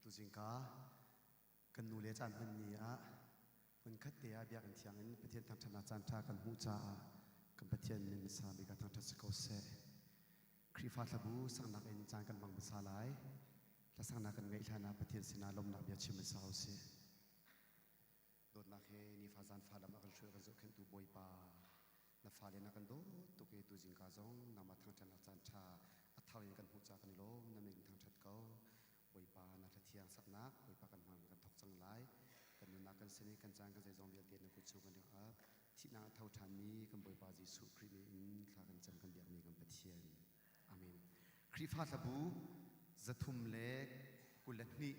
tu jing ka kan nu le chan han ni a hun khat te a bia kan thiang in pathian thang thana chan tha kan hu cha a kan pathian nin sa mi ka thang tha ko se khri fa thabu sang nak in chan kan mang ba sa lai la sang nak kan ngai thana pathian sina lom nak bia chim sa o se dot nak he ni fa zan fa lam akal shwe ka zo khen tu boi pa na fa le na kan do tu ke tu jing ka zong na ma thang thana chan tha a thau in kan hu cha kan lo na min thang that ko boi pa na tha thiang sak nak boi pa kan mang kan thok chang lai kan nu na kan se ni kan chang kan se zong bia te na ku chu kan de a thi na thau than mi kan boi pa jesu khri mi in thla kan chan kan bia mi kan pathian amen khri fa thabu zathum le kulatni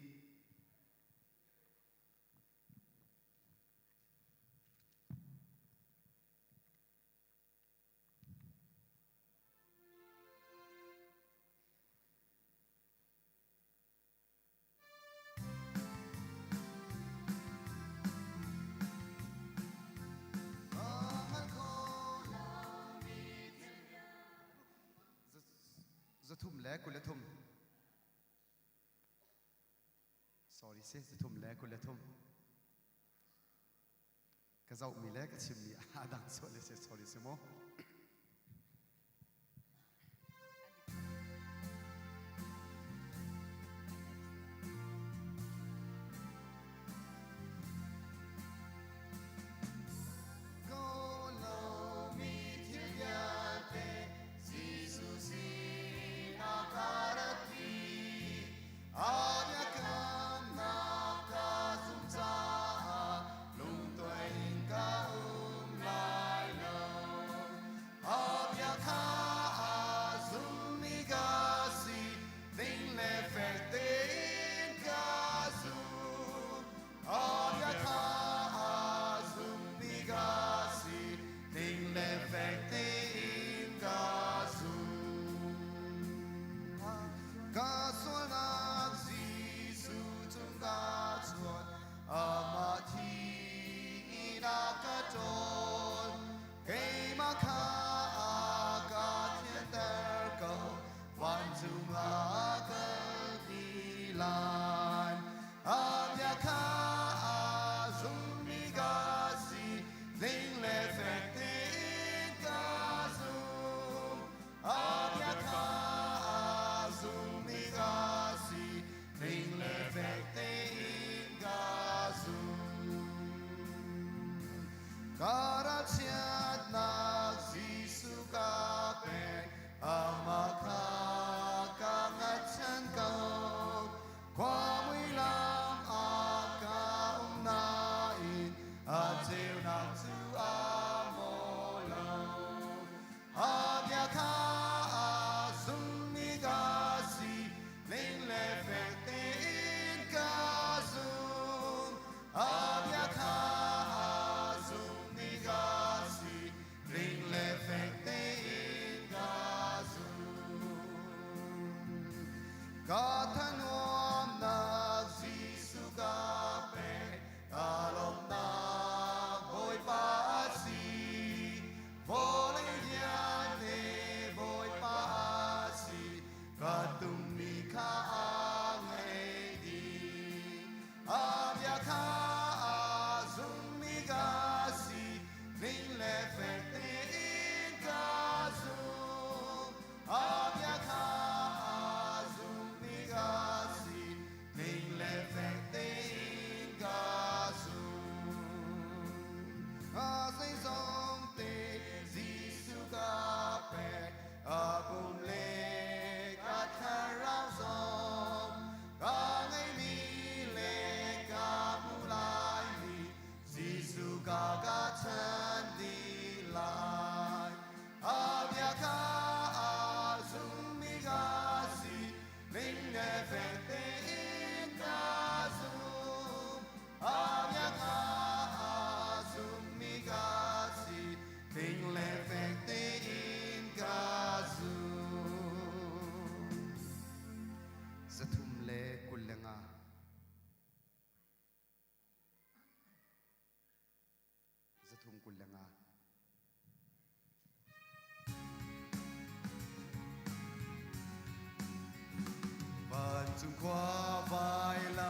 zathum le kulathum sorry se zathum le kulathum ka zau mi le ka chim mi a dang so le se sorry se mo zathum le kulenga zathum kulenga Van zum qua vai la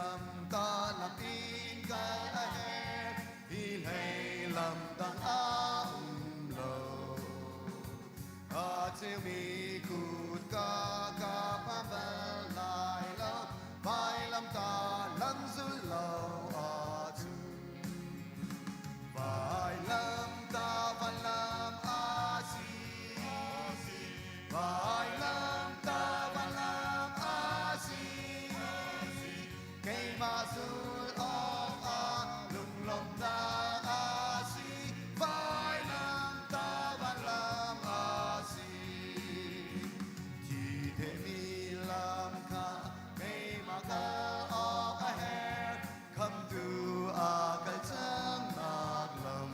chiều mi cụt ca ca pa bel lại lâu vai lâm ta lăn dưới lâu à chu vai lâm ta văn lâm a si vai lâm ta văn lâm a si cây ma dưới ong a lùng lom ta a si vai lâm ta văn lâm a si chỉ thế mi lâm ca cây ma ca ong a her come to a cái chân nạc lầm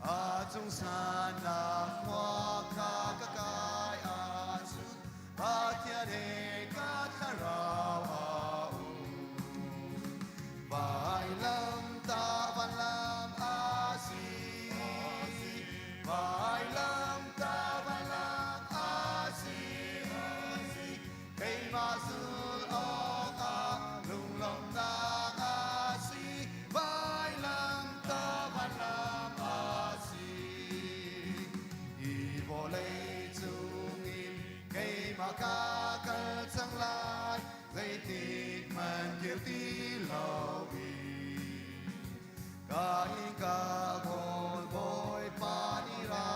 a trong san nạc hoa ca ca cái a su ba thiên hệ ca ca rao a u vai lâm ta văn lâm a si vai lâm ta văn lâm a si cây ma su ong a lung long na a si vai lâm ta văn lâm a si y vô lê chung im cây ma ca cơ chẳng lại gây thịt màn kiều tí lâu vì ca ngồi bồi pa đi ra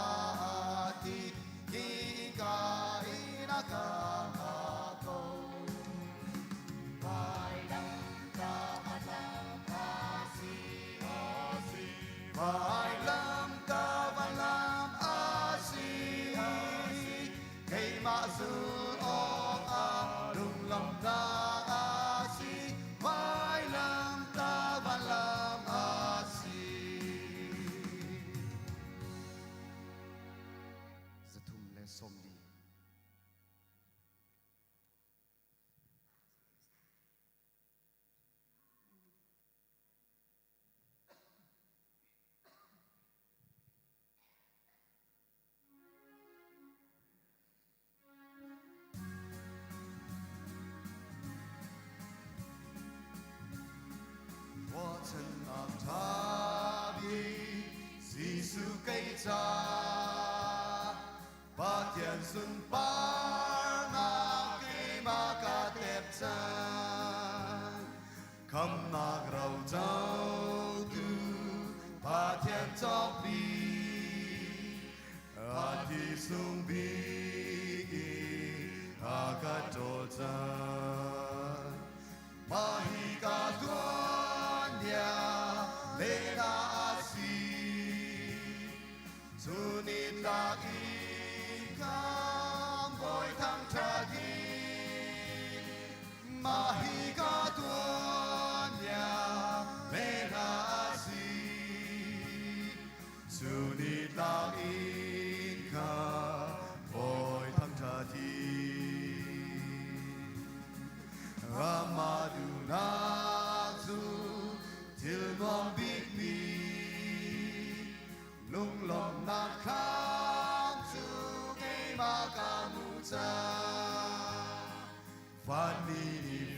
thì ca na ca câu vai lâm ta văn lâm a si vai lâm ta văn lâm a si cây mạ dư ong a lung lòng ta a si vai lâm ta văn lâm a si zathum le somli我曾让他比细数给他，把天顺把那给马嘎đẹp chân, không nạc rau trâu tu,把天cho bi, thì sung bi, cả trâu chân, mà hi cả tuan ya lê na si, chu ni ta in cam boy thang cha di, mà hi cả tuan ya lê na si, chu ni ta in cam boy thang cha di. Ramaduna zu tilmong big mi lung lom na kham zu cây ma ca mu cha phan mi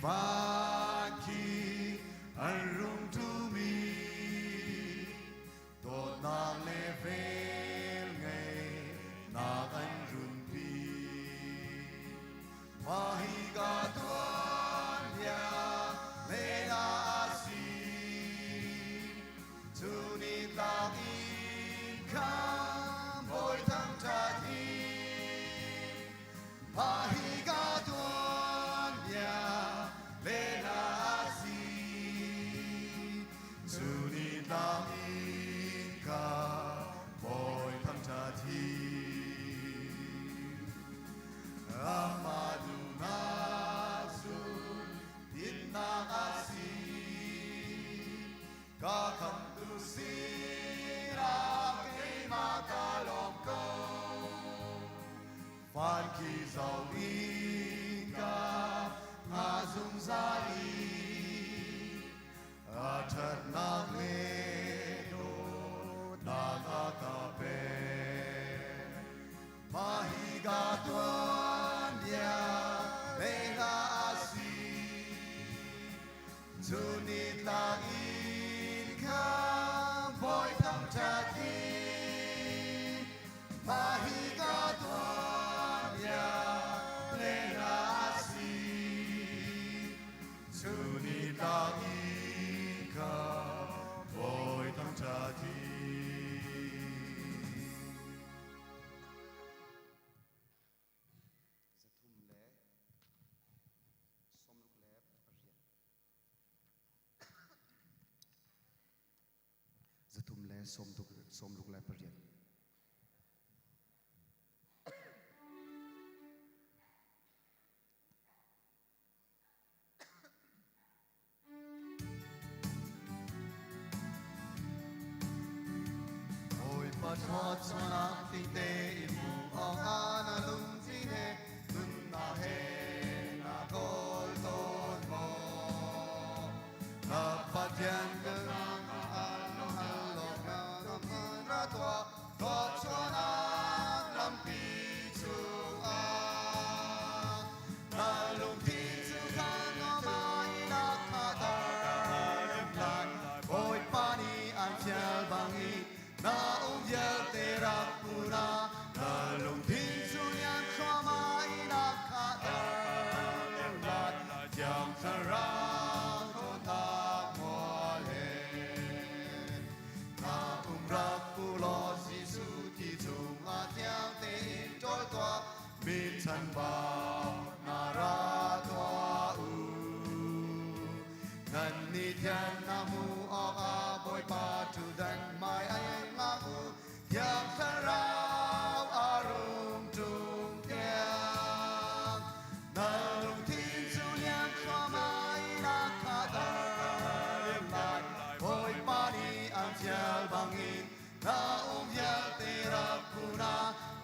phan ki an rung tu mi to na le vel ngày na an rung pi ma hi ga tuan ya le na si tu ni ta in kham bồi thăng cha thi ma hi ga tuan ya le na si tu ni ta in kham bồi thăng cha thi Ramaduna su tin na asi ca kham tu si ra cây ma ca lòng câu phan khi giàu in ca a dung gia đi a thật na lê đô na ca ca pe ma hi ga tuan ya le na si tu ni ta in kham boy thăng cha thi ma hi ga som luk lai pariat oi patwat sanak tite imu ong ana lung jine nun na he na kol ton mo na patyan ganang along halong na na tua tua sanak lam pi chung a na lung ti chung kan no mai na ka dar lan oi pani an fial bangi na uvyal tera puna na lung tin sunyan khama ina khata lat jam sara to ta mole na umrak pulo sisu ti chung a tiang te trôi toa min chan ba na ra toa u nan ni thian na mu o a boy pa tu dan mai ai nga u yang sarau arum tung tiang na lung tin su liang kho mai na kha ta lai boy pa ni an fial bangin na ya te ra puna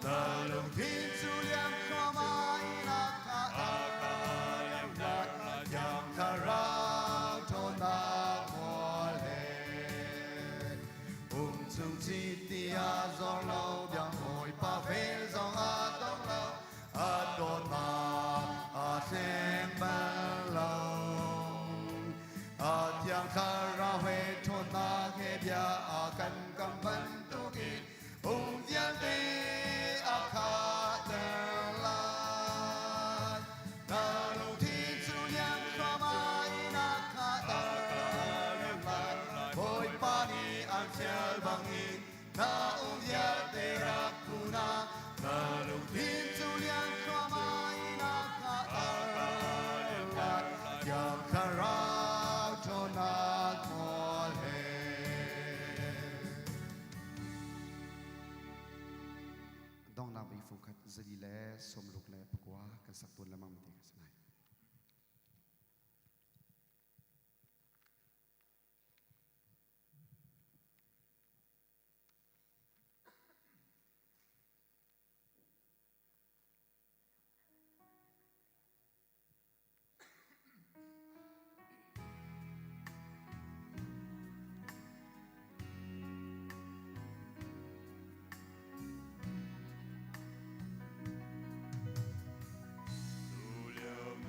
na lung tin su liang kho mai na kha ta lai yang sarau to na chung chi tia gió lâu biang hồi pa về gió a tông lâu a đồn ma a sen ban lâu a thiang kha ra huệ thôn na khe bia a căn cầm văn tu ki giang te a kha tang lai na lu thi chu liang kha mai na kha tang lai boy pa ni an fial bangin na ya te ra puna na lu tin chu liang kha mai na kha tang yang kha ra cho na ko le dong na bi fu khat zali le som luk le pakwa kan sak pun lamang ti sanai lưu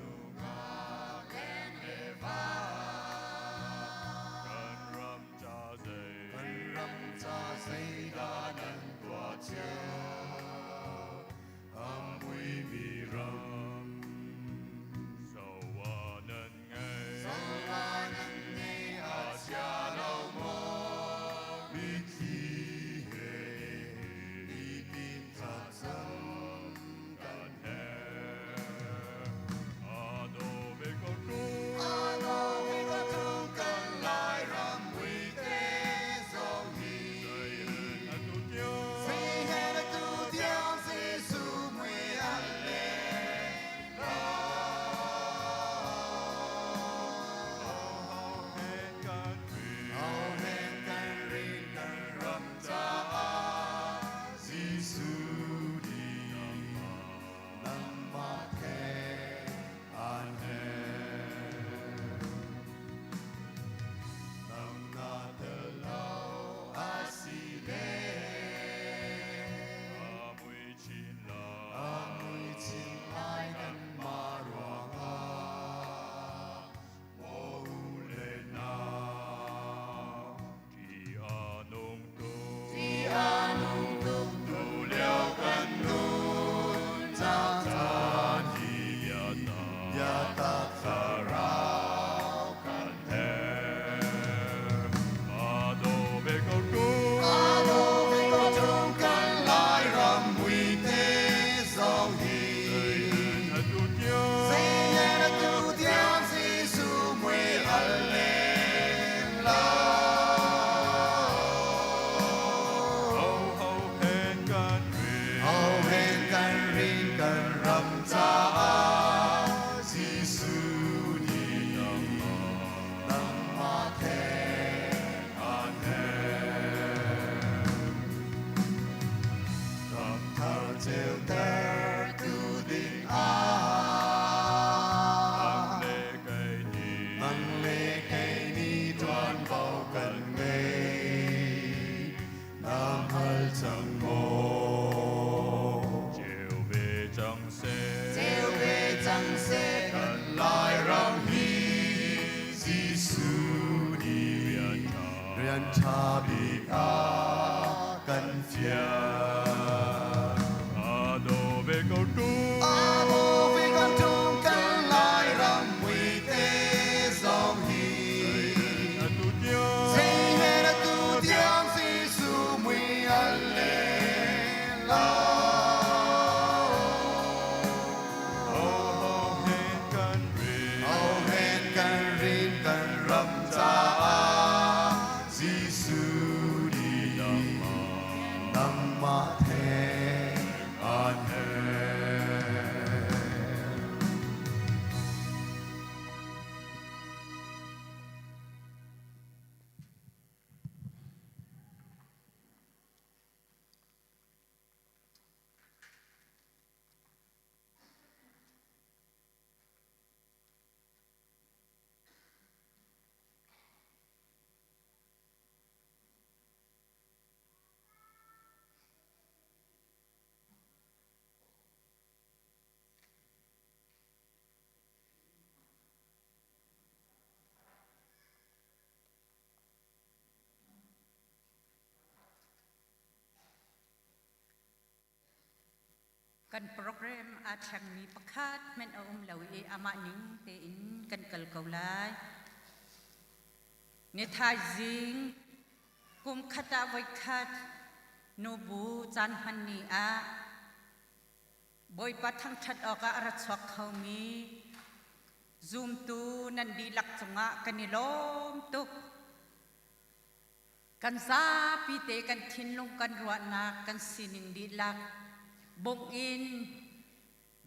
กันโปรแกรมอาชังมีประคาดแม่นเอาเหล่าเออามานิงเตอินกันเกลเกาลายเนทายจิงกุมขตาไว้คัดโนบูจันฮันนีอาบอยปัดทั้งชัดออกอารัชกเขามีซูมตูนันดีลักจงะกันนิลมตุกกันซาปีเตกันทินลงกันรัวนากันสินิงดีลักบงอิน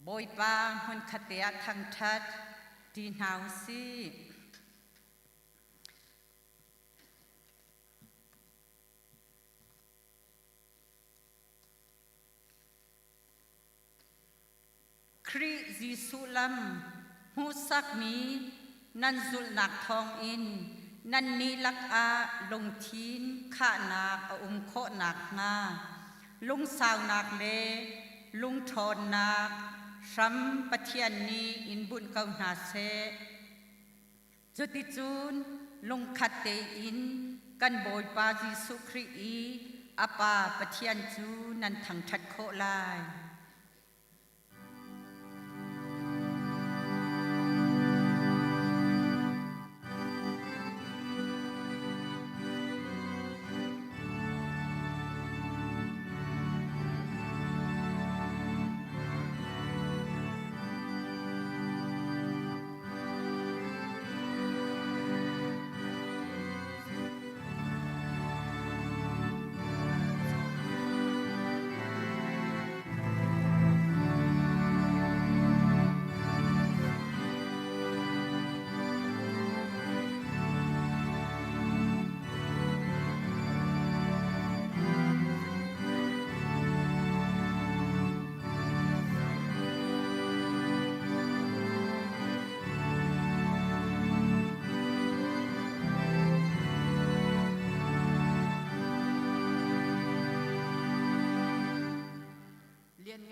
บอยปางหุนขเตียทางทัดทีนาวซีครีจีสุลัมหูสักมีนันจุลนักทองอินนันนีลักอาลงทีนข้านาคโคนักมาลุงสาวนักเลลุงทอนนักซ้ำปะเทียนนีอินบุญเกาหนาเซจุติจูนลุงขัดเตอินกันโบยปาจีสุครีอีอาปาปะเทียนจูนันทังทัดโคลาย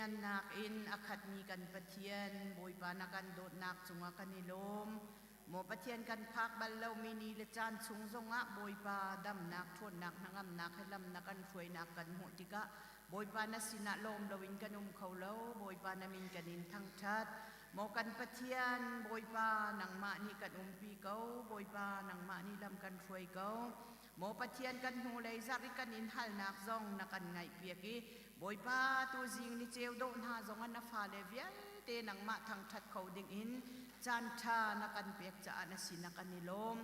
งันนักอินอคัดมีกันปะเทียนบอยปานักันโดดนักจุงะกันนิลมหมอปะเทียนกันพักบัลเลวมินีเลจานชุงจงะบอยปาดำนักทวนนักนังนักให้ลำนักกันช่วยนักกันหัวติกะบอยปานสินะลมลวินกันเขาเล่าบอยปานามินกันอินทั้งชัดหมอกันปะเทียนบอยปานังมานี่กันปีเกาบอยปานังมานี่ลำกันช่วยเกาหมอปะเทียนกันหูเลยจักกันอินหัลนักซองนักกันไงเปียกีบอยป้าตัวจริงนี่เจ้าโดนหาจงอันนับฟ้าเลวียเตนังมาทางทัดเขาดิ่งอินจานชานักันเปียกจานสินักันนิลม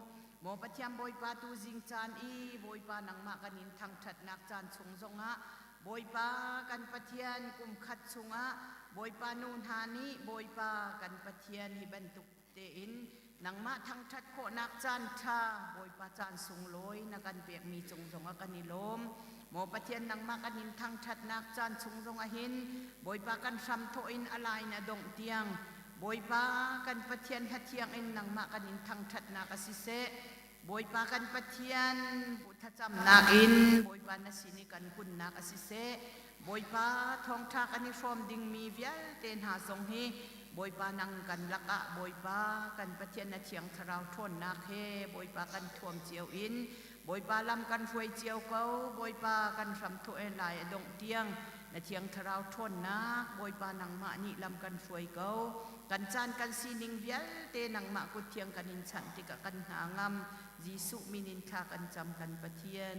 หมอปะเทียมบอยป้าตัวจริงจานอีบอยป้านังมากันอินทางทัดนักจานชงจงะ บอยปากันปะเทียนกุมขัดสุงะบอยปานูนหานิบอยปากันปะเทียนฮิบันตุกเตอินนังมาทั้งทัดโคนักจันทาบอยปาจานสุงลอยนักันเปียกมีจงจงกันนิลมโมปะเทียนนังมากันนินทั้งทัดนักจันสุงจงอหินบอยปากันซ้ำโทอินอะไรนะดงเตียงบอยปากันปะเทียนหัดเทียงอินนังมากันนินทั้งทัดนักสิเสบอยปากันปะเทียนบุตรจำนักอินบอยปานาสินิกันคุณนักสิเสบอยปาทองทักอันนี้ฟอมดิ่งมีเวียเตนหาทรงฮีบอยปานังกันละกะบอยปากันปะเทียนนาเชียงทราวทนนาเคบอยปากันท่วมเจียวอินบอยปาลำกันฟวยเจียวเกาบอยปากันรำโถเอลายดงเตียงนาเชียงทราวทนนาบอยปานังมานิลำกันฟวยเกากันจานกันซีนิงเวียเตนังมากุเทียงกันอินฉันติกะกันหางามจีสุมินินทากันจำกันปะเทียน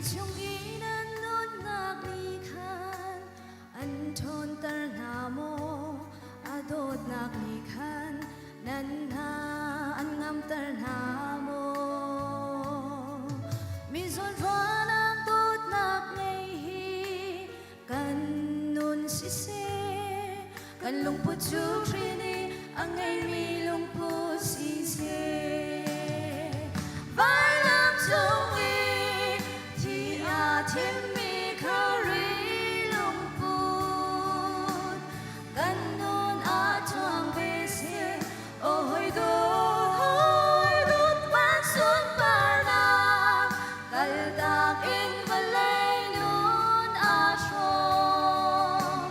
chung inan nun nak ni khan an thon tar na mo adot nak ni khan nan na an ngam tar na mo mi zon nak tot nak nei hi kan nun si se kan lung pu chu rini ang ngay mi lung pu si se vai lam chung i thì thiên mi kha ri lung pu kan nun choang ve se oi đốt ban xuống par na kal tak in valai nun chong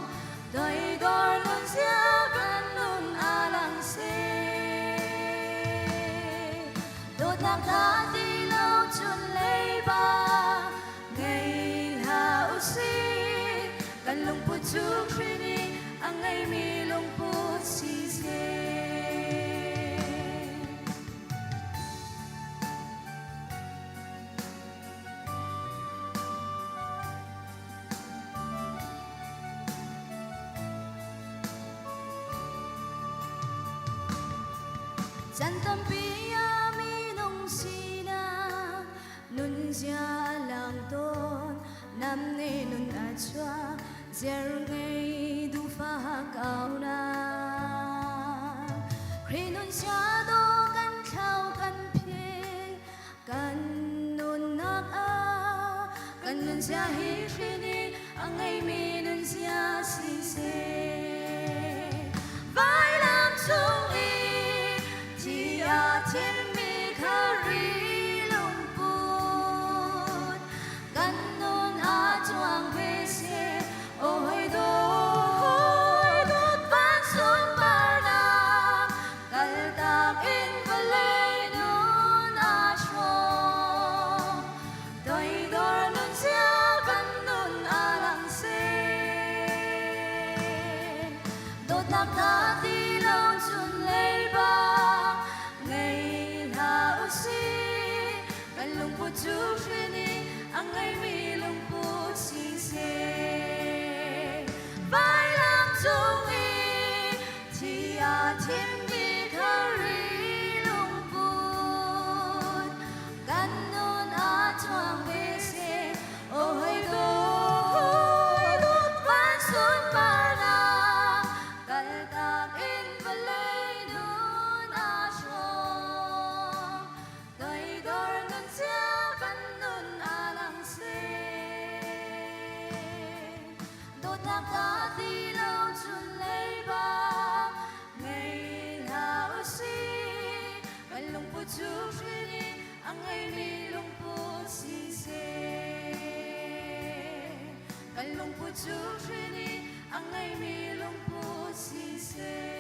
doi dor nun sia kan nun lang se đốt nak ta đi lâu chun lấy ba ngày hao si kan lung pu chu khrini ang ngày mi lung pu si se chan tâm pia mi nong sina nun ja lang ton nam ne nun a chua zer ngei du fa cao na kri nun sha do kan khao kan phe kan nun nak a kan nun ja hi kri ni ang ai mi nun ja si se vai lam chung i thiên mi kha ri lung put kan nun choang ve se oi đốt ban xuống par na kal tak in valai nun chong doi dor nun sia kan nun lang se đốt nak ta đi lâu chun lấy ba chu khrini ang ngay mi lung pu si se vai lam chung i thì thiên mi kha ri lung put kan nun choang ve se oi đốt ban xuống par na kal tak in valai nun chong doi dor nun sia đốt nak ta đi lâu chun lấy ba ngày hao si kan lung pu chu khrini ang ngày mi lung pu si se kan lung pu chu khrini ang ngày mi lung pu si se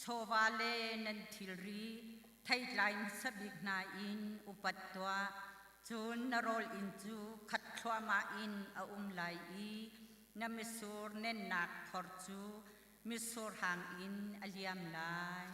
Chowale nan thilri thai lain sabik na in upatwa chun narol in chu khat khwa ma in a lai i namisur nen nak khor chu misur hang in aliam lai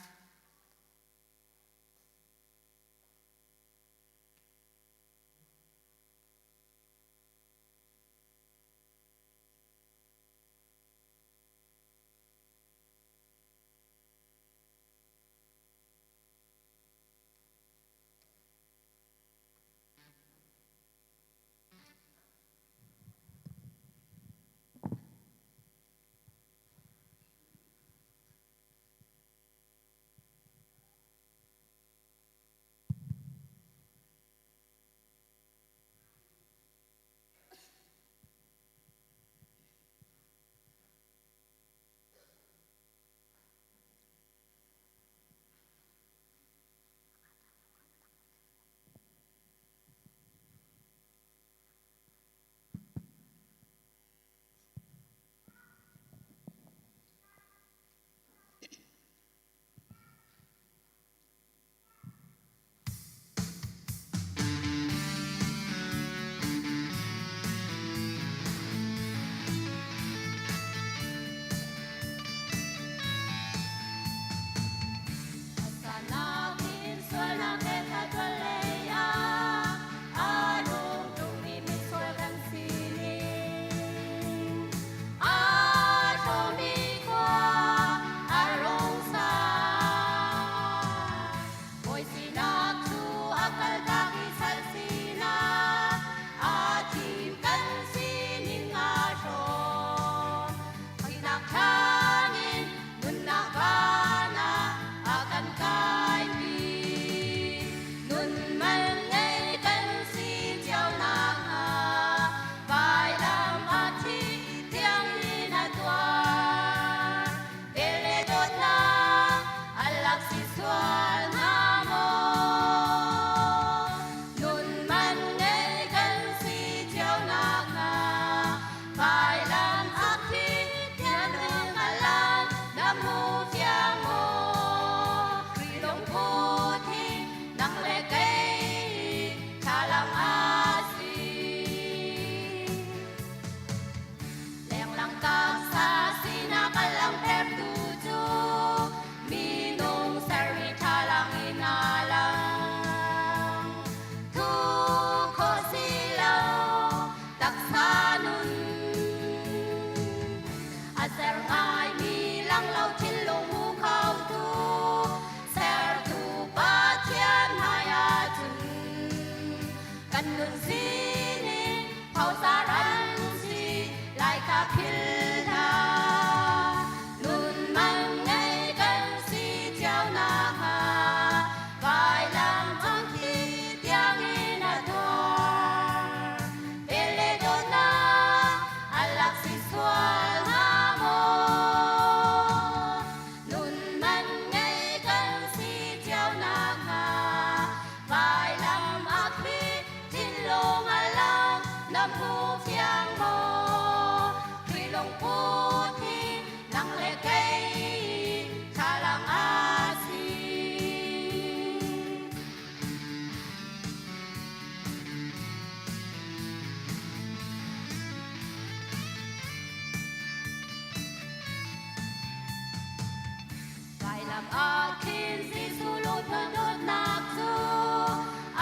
tin si sulut na dot nak su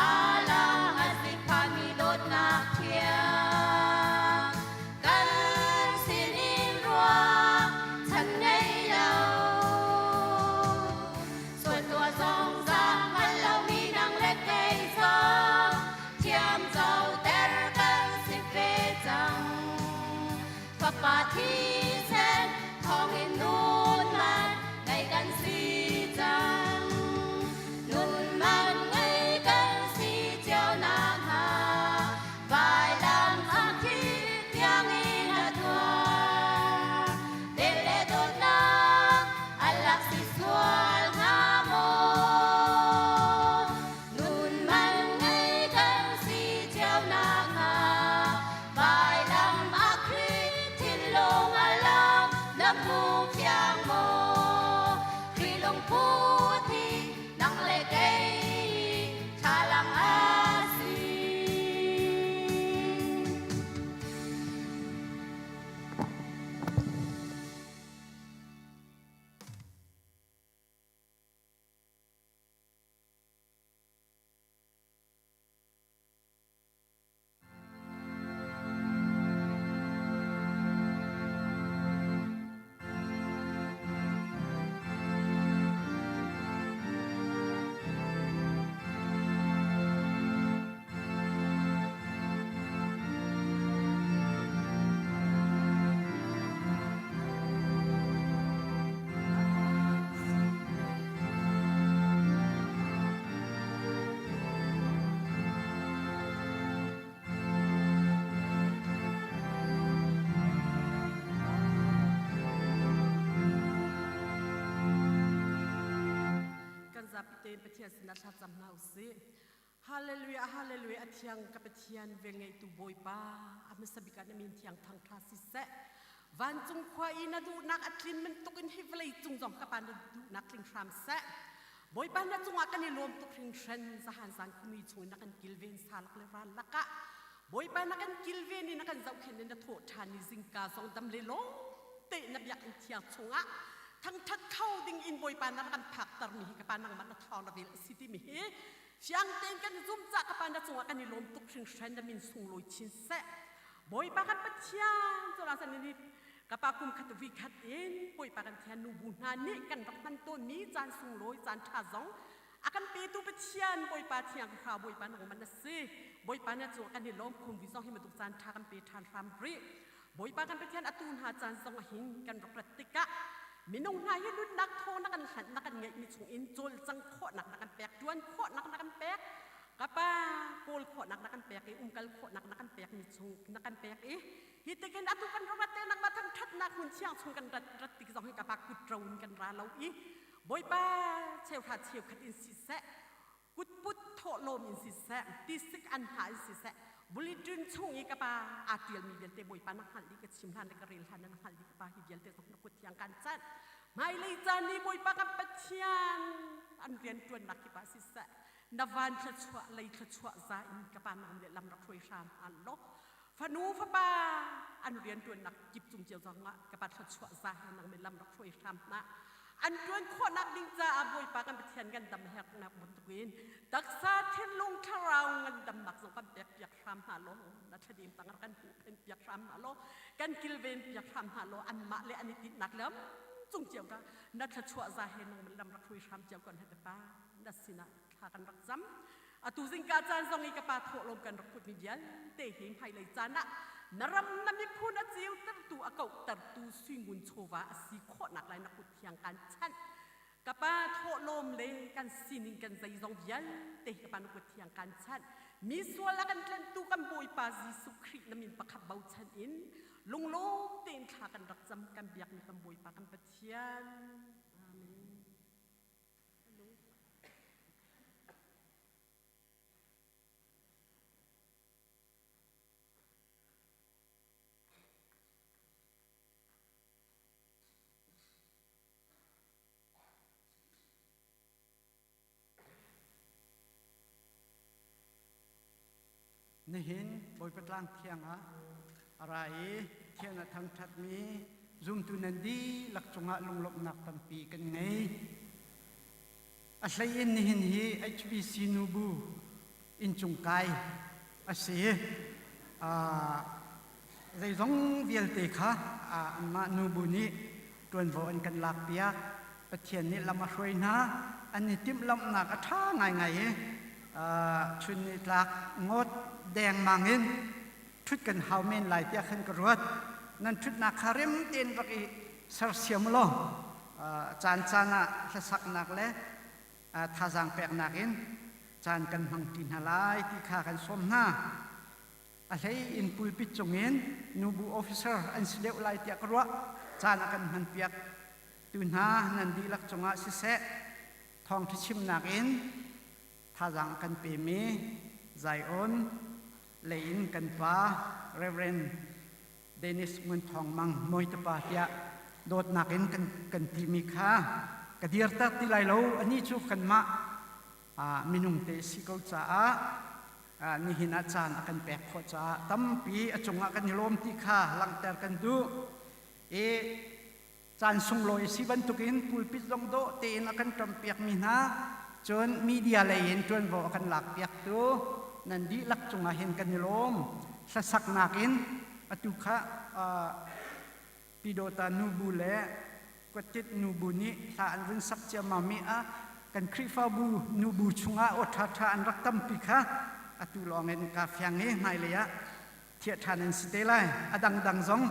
alang asik pami dot nak thiang kan sinin rua chan nei lao suat tua song sang an lao mi nang le kei song thiam zau ter kan si pe chang pa pa thi sen thong in nun man ngày kan si chang nun man ngày kan si chao na ha vai lam a thi thiang in a thua de le do na alak si sual nga mo nun man ngày kan si chao na ha vai lam a thi thin long alam nam mu thiang mo khi long pu thi nang le kei cha lang a siกันจับเตนปะเทียนสนัดชาจำเนาสิฮาเลลูยาฮาเลลูยาอธิยังกับปะเทียนเวงไงตูบอยป้าอามิสบิกันมินเทียงทางทาสิเสวันจุงควายนาดูนักอัดลินมันตกินฮิฟเลยจุงจอมกับปานดูนักลิงทรามเสบอยป้านาจุงอากันนี่รวมตุกริงเชนสหันสังคุมีช่วยนักกันกิลเวนสาลกเลรันละกะบอยป้านักกันกิลเวนนี่นักกันเจ้าเข็นนี่นักโทษทานิซิงกาสองดำเลโลเตะนับยักษ์เทียงชงอะทั้งทักเข้าดิ่งอินบอยปานนักกันผักตรมีกับปานนังมันทองระเบิดสิที่มีเชียงเต็นกันจุ่มจักกับปานนักจงกันนี่ลมตุกชิงเชนดมินสุงลอยชินเสบอยปากันปัจเจียนจุฬาสันนิษกับปาคุมขัดวิขัดเอ็นบอยปากันแทนนูบุนานี่กันรักมันต้นมีจานสุงลอยจานท่าจงอากันเปตูปัจเจียนบอยปาเทียงข้าวบอยปานังมันสิบอยปานักจงกันนี่ลมคุมวิจารณ์ให้มันตุกจานท่ากันเปทานรำรีบอยปากันไปเทียนอตูนหาจานจงหินกันรักรัติกะมินงนายรุ่นนักโทนักกันหันนักกันเงยมีส่งอินโจลจังโคนักกันแปกดวนโคนักกันแปกกับป้าโกลโคนักกันแปกกัลโคนักกันแปกมีส่งนักกันแปกฮิตกันอัตุกันรัตเตนักมาทั้งทัดนักหุ่นเชียงส่งกันรัตติกจงให้กับปากุดรวนกันราเราบอยป้าเชี่ยวขาดเชี่ยวขัดอินสิเสกุดปุดโถโลมอินสิเสติสิกอันหาอินสิเสบุริจุนช่วงอีกับปาอาเดียลมีเดียลเตบอยปานักหันลีกับชิมทันกับเรลทันนักหันลีกับปาฮิเดียลเตต้องนักกุดยังกันจัดไม่เลยจานี่บอยปากับปัจเจียนอันเรียนตัวนักกับปาสิเสนวันทัชวะเลยทัชวะใจกับปานังเดลำรักช่วยชามอันล็อกฟนูฟปาอันเรียนตัวนักจิบจุงเจียวจังะกับปาทัชวะใจนังเดลำรักช่วยชามนะอันด้วยข้อนักดิ้งจ้าบอยปากันไปเทียนกันดำแหกนักบนตะเวนตักซาเทียนลงทาราวเงินดำหนักส่งกันเปียกทำหาโลนัชดีมตั้งกันผูเป็นเปียกทำหาโลกันกิลเวนเปียกทำหาโลอันมะเลอันนี้ติดหนักแล้วจุงเจียวกันนัชชัวใจเห็นนังมันดำรักคุยทำเจียวก่อนให้แต่ป้านัสินะทากันรักจำตูสิงกาจานทรงอีกป้าโถลมกันรักคุดมีเดียนเตะหิงไผ่เลยจานะนรำนำมีพูนจิวตัดตัวเก่าตัดตัวswingมุนโชวาสีโคหนักลายนักขุดเทียงกันชั้นกับป้าโถลมเลยกันสินิงกันใจทรงยันเตะกับป้านักขุดเทียงกันชั้นมีส่วนละกันเล่นตัวกันบอยป้าจีสุครีนำมีประคับเบาชั้นอินลุงโลเต็นขากันรักจำกันเบียกมีกันบอยป้ากันปะเทียนอาเมนนี่เห็นบอยประกลางเทียงอะไรเทียงทางทัดมีซุ่มตุนันดีหลักจงะลงหลบหนักตันปีกันไง อะไรอินหินฮี HBC นูบูอินจุงไกอาศัยใจสงเวียลเตค่ะมานูบูนี้ตัวนวัวอันกันหลักเปียกประเทศนี้เรามาช่วยนะอันนี้ติมลำหนักท่าไงชุนนี้หลักงดแดงมังเงินชุดกันเฮาเมนไหลเตียขันกรวดนั่นชุดนักคาริมเตียนรักอีสารเสียมโลจานจานะสักนักเลยท่าจางแปลกนักอินจานกันมังกินหลายที่ข้ากันสมหน้าอะไรอินปุยปิดจงเงินนูบูออฟฟิเซอร์อันเสด็จไหลเตียกรัวจานกันมันเปียกตุนหานันดีลักจงอาศิเสทองที่ชิมนักอินท่าจางกันเปมีใจอ่อนเลอินกันฟ้าเรเวนเดนิสมุนทองมังมวยตะปาเตียโดดนักอินกันทีมีค่ากระเดียร์ตัดที่ไหลเราอันนี้ชูกันมามินุงเตสิกจ้านี่หินอาจารย์กันแปลกขจ้าตั้มปีจงกันนิลมที่ข้าหลังแต่กันดูจานสุงลอยสิบันทุกินปุลปิดลงโดเตนกันจำเปียกมีนาจนมีเดียเลยเห็นจนบอกกันหลักเปียกตัวนั่นดีลักจงเห็นกันนิลมสักนักินตุข้าปิโดตานูบูเล่กติดนูบูนี้ถ้าอันวินสักเจมามีกันคริฟาบูนูบูชงอาอดท่าอันรักตั้มปีค่ะตุลองเงินกาแฟงนี้ไม่เลยเทียทานันสเตลัยดังซอง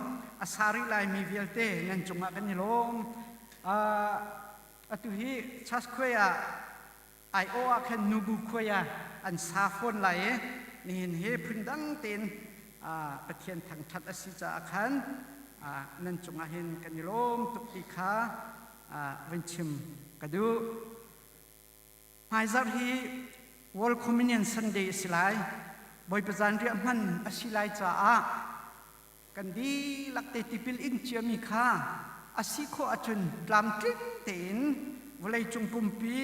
สาริไลมีเวลเตเงินจงอากันนิลมตุฮีชัสคุยไอโออาคันนูบูคุยอันซาฟอนไลนี่เห็นเฮพุนดังเต็นประเทศทางทัดอสิจาคันนั่นจงอาเห็นกันนิลมตุกติขาวันชิมกระดูหายจากที่ World Communion Sunday สิไลบอยประจันเรียมันอสิไลจ้ากันดีลักเตติปิลอินเชียมีค่าอสิโคอาจุนลำทิ้งเต็นวลัยจงปุ่มปี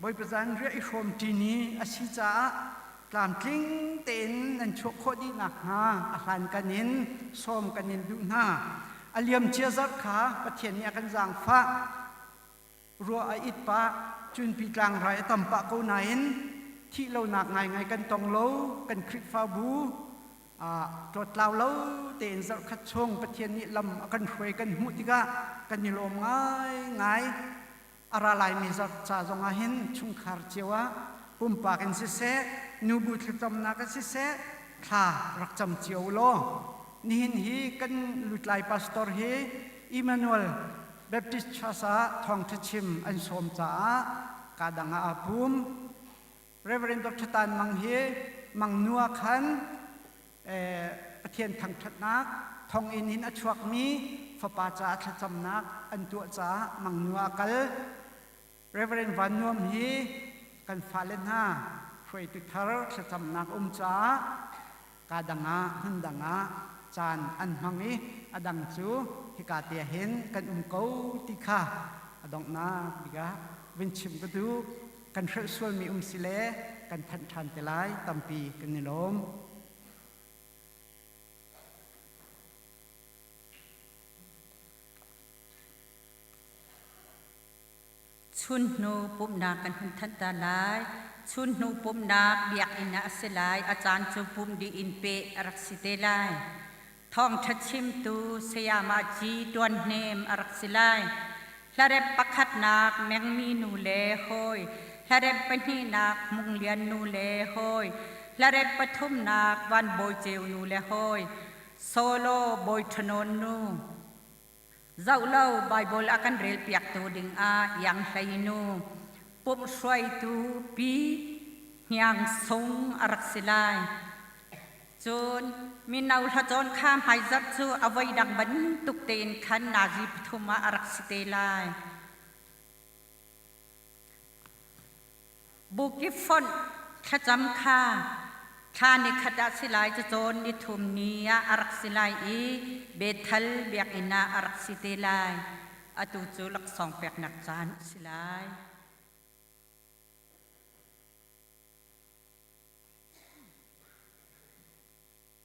บอยประจันเรียอิโฮมทีนี้อสิจ้าลำทิ้งเต็นนั่นชกโคดีนักหาอาหารกันนินส้มกันนินดูหน้าอเลียมเชียจัดขาประเทศนี้กันจางฟ้ารัวอิดปะจุนปีกลางไรตั้มปะกูนายนที่เราหนักไงกันตรงเล่ากันคลิกฟ้าบูตรวจเราเล่าเต็นสักขัดชงประเทศนี้ลำกันช่วยกันมุติกะกันนิลมง่ายอะไรมีสักจ่าจงเห็นชุงคาร์เจวะปุ่มปากกันเสะนูบุตรจำนักเสะข้ารักจำเจียวโลนี่เห็นฮีกันลุดไลพาสตอร์ฮีอิมมานูเอลเบปติสชาซาทองทิชิมอันสมจ้ากาดังอาบุมเรเวอเรนด์ดรตันมังเฮมังนัวขันประเทศทางทัดนักทองอินินอชวกมีฟปาจาทัดจำนักอันตัวจ้ามังนัวกัลเรเวอเรนด์วันนัวมีกันฟาเลนฮาช่วยตุทาร์ทัดจำนักจ้ากาดังอาหันดังอาจานอันมังนี้อดังจูฮิกาเตียเห็นกันเกาติค่ะอดองนาบิกาวินชิมก็ดูกันเชื่อส่วนมีสิเลกันทันเตลัยตัมปีกันนิลมชุนนูปุ่มนากันทันตาลายชุนนูปุ่มนาเบียกอินาเสลายอาจารย์จูปุ่มดีอินเปรักสิเตลัยทองทัดชิมตูสยามาจีดวนเนมรักสิไลลาเรปปักขัดนักแมงมีนูเลหอยลาเรปปนีนักมุงเลียนนูเลหอยลาเรปปทุมนักวันโบยเจวนูเลหอยโซโลโบยถนนนูเจ้าเล่าไบเบิลอากันเรลเปียกตูดิงอายังไซนูปุ่มช่วยตูปียังทรงรักสิไลจนมีนาวทัจนข้ามหายจัดจูเอาไว้ดังบันตุกเตนขันนาจีปทุมารักสิเตลายบุกิฟอนขจำข้าข้านิขดัสิลายจะจนนิทุมเนียรักสิลายอีเบทัลเบียกอินารักสิเตลายอตุจูลักสองเปียกนักจานสิลาย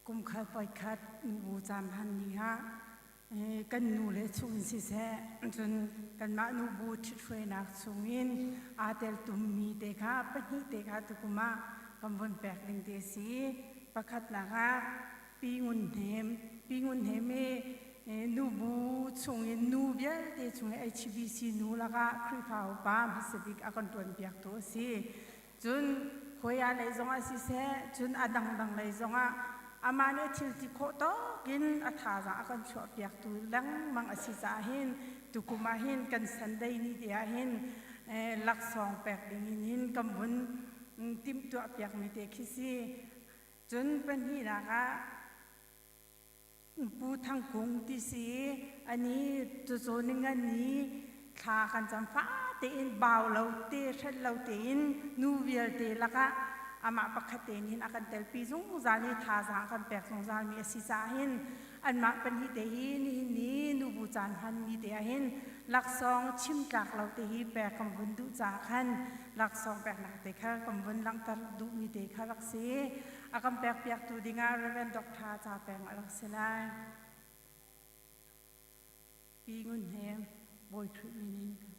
กุมขัดปล่อยขัดบูจามพันนี้ฮะ กันนูเลชุนสิเสจนกันมานูบูชิช่วยนักสุงินอาเตลตุมมีเตคาปนิเตคาตุกุมากำวนแปลกลิงเตสีประคัดนักปีงุนเหมนูบูชุงินนูเบียเตชุงHBC นูละกะคริฟาวปามฮิสบิกอากันตัวเปียกตัวสีจนขวยาเลยจงอาสิเสจนอดังเลยจงอามาเนทิลติโคโตกินอัฐาจะอากันชอบอยากตุลังมังอสิจาหินตุกุมาหินกันสันได้นิเดียหินลักสองแปกดิหินกำบุนติมตัวเปียกมิเตคิซีจนเป็นที่นะคะปูทางกงที่สีอันนี้ตัวโซนึงอันนี้ทากันจำฟ้าเตียนเบาเราเตะชัดเราเตียนนูเวียเตะละกะอามาปักเตนินอากันเตลปีซุงจานีทาสางกันแปกสงจานมีสิจาหินอันมาเป็นฮิเตหินนี่นูบูจานหันมีเตียหินลักซองชิมจากเราเตหิแปกกำบุนดุจาขันลักซองแปกหนักเตค่ะกำบุนลังตัดดุมีเตค่ะลักสีอากันแปกเปียกตูดิงาเรเวนดอกทาจาแปงลักเสลายปีงุนเฮมบอยทริมินิน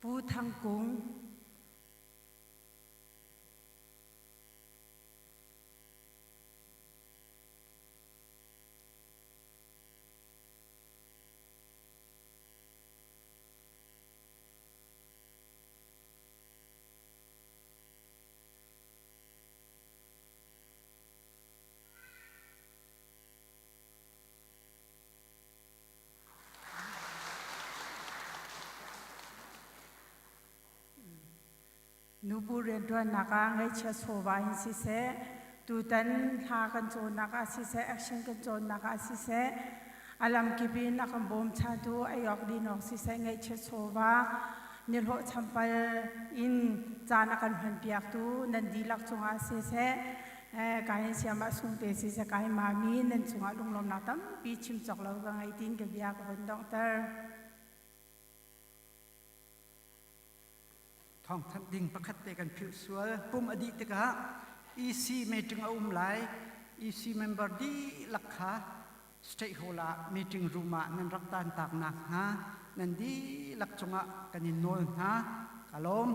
ปูทางกงนูบูเรนตัวนักไงเชื่อโซวาอินสิเสตูตันหากันโจนักสิเสแอคชั่นกันโจนักสิเสอลัมกิบินนักบอมชาดูไอออกดีนอกสิเสไงเชื่อโซวานิลโหชัมพัลอินจานักันพันเปียกตูนันดีลักจงอาสิเสกายเสียมาสุงเตสิเสกายมามีนันจงอาลุงลมนักตั้มปีชิมจอกเรากังไอตินกับยากับคนด็อกเตอร์ท้องทันดิ่งประคัดเตกันผิวสวยปุ่มอดีตกะอีซีมีจึงเอาไหลอีซีเมมเบอร์ดีลักขาสเตย์โฮลามีจึงรูมานันรักตานตากนักฮะนันดีลักจงะกันยินโนนฮะกะลม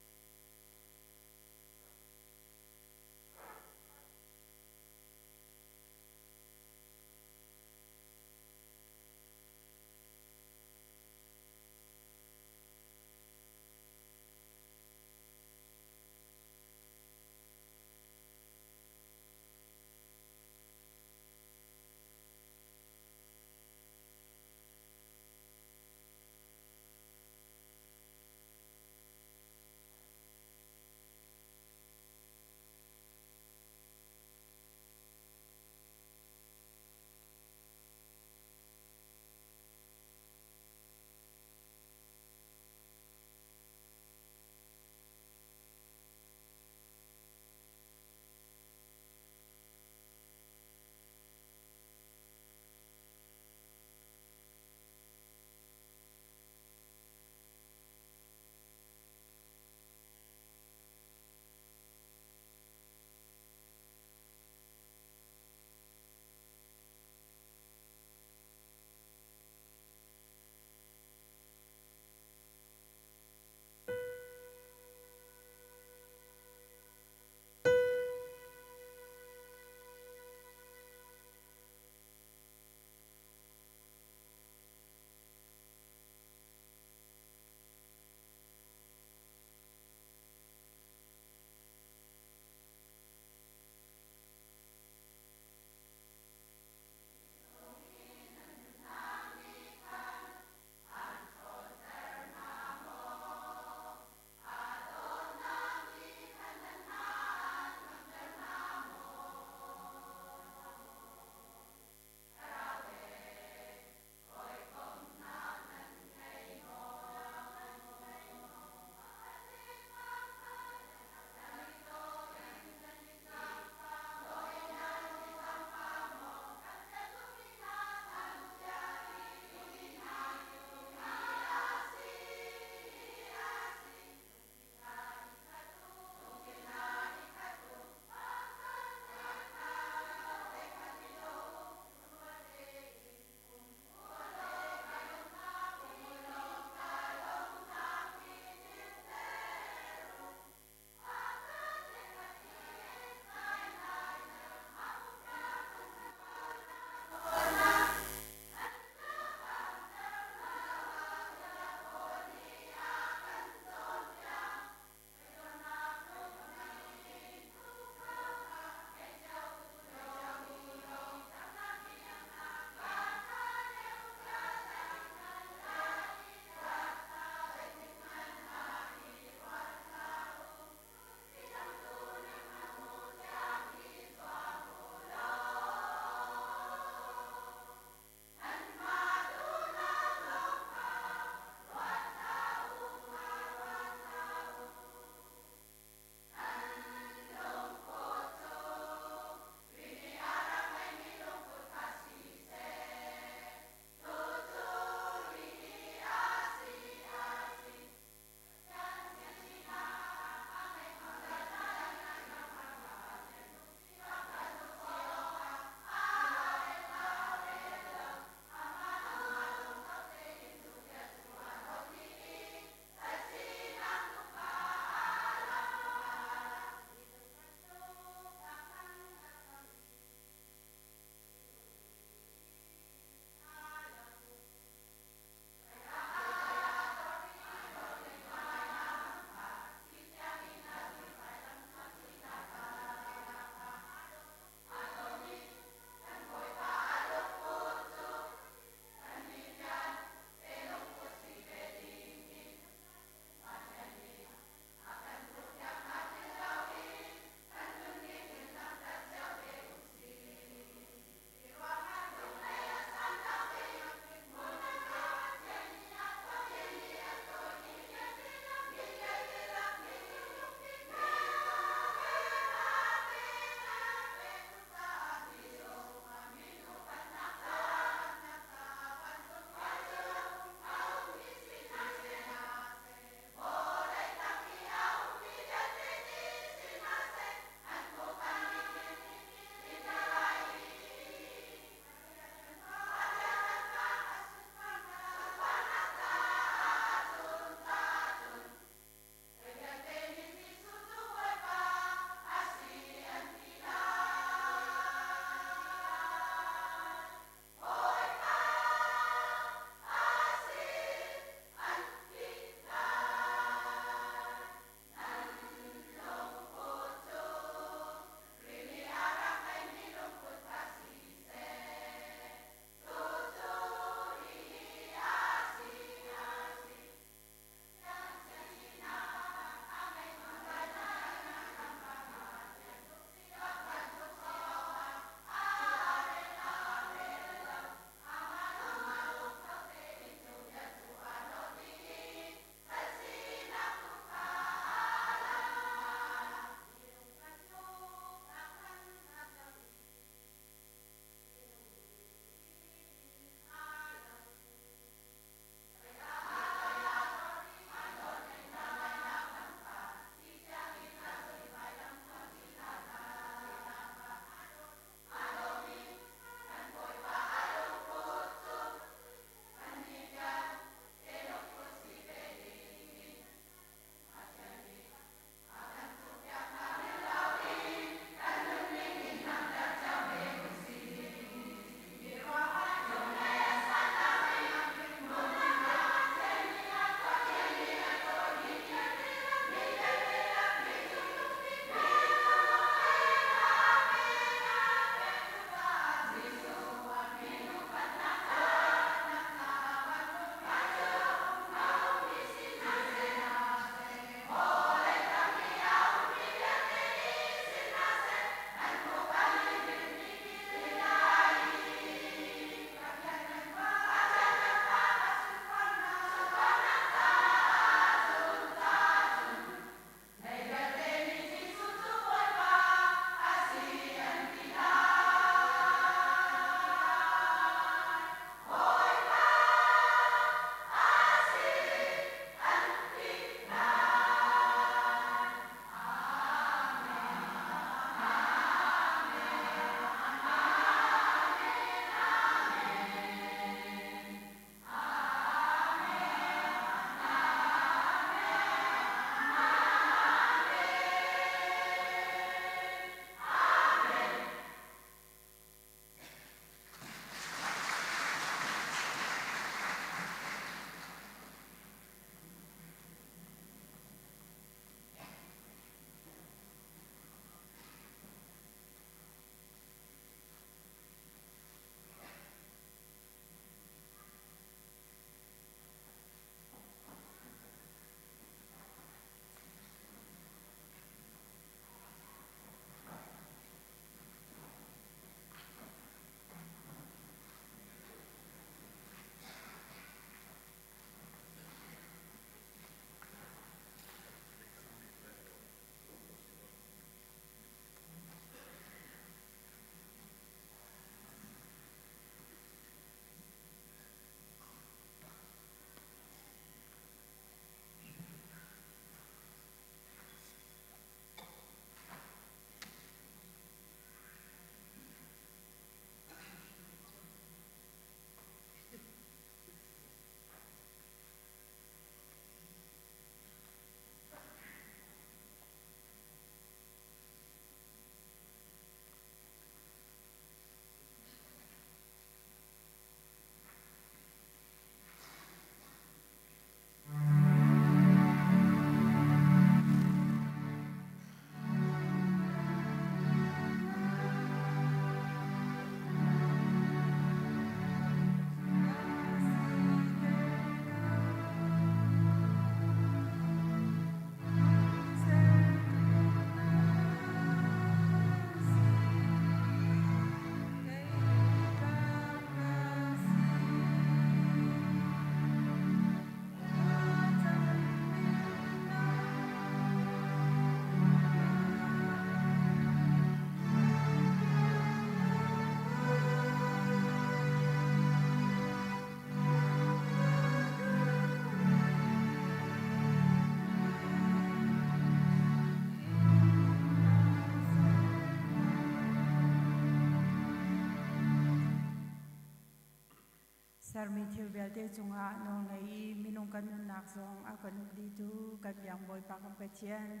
sar mi thiu bel te chunga no ngai minung kan nak song a kan di tu kan yang boy pa kan petien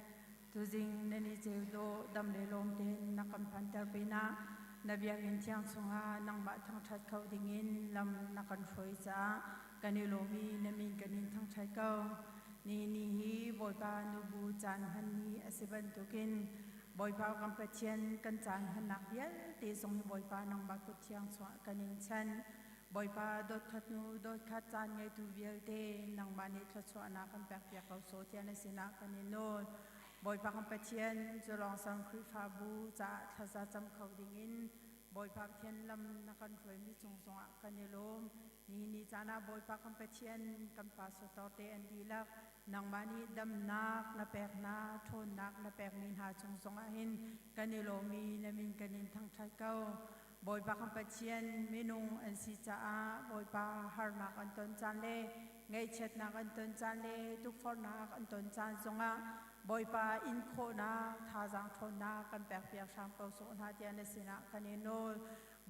tu jing neni cheu do dam le lom te nakam phan tar pina na biang in chiang chunga nang ba thang that khau dingin lam nakan foi cha kani lomi namin kanin thang thai kau ni hi boy pa nu bu chan han ni asiban tukin boy pa kan petien kan chan han nak bial te song boy pa nang ba ku chiang chwa kanin chan boy pa dot khat nu dot khat chan ngai tu bial te nang ba ni thla chwa na kan pek pek kau so tian sina kanin no boy pa kan petien jolong sang khri fa bu cha thaza cham khau dingin boy pa thian lam na kan khoi mi chung songa kanilom ni chana boy pa kan petien kan pa so to te an di lak nang mani dam nak na pek na thon nak na pek min ha chung songa hin kanilomi na min kanin thang thai kau boy pa kan petien minung an si cha a boy pa har nak an ton chan le ngai chet nak an ton chan le tuk for nak an ton chan songa boy pa in kho na tha jang thon na kan pek pek sam ko so na tian sina kanino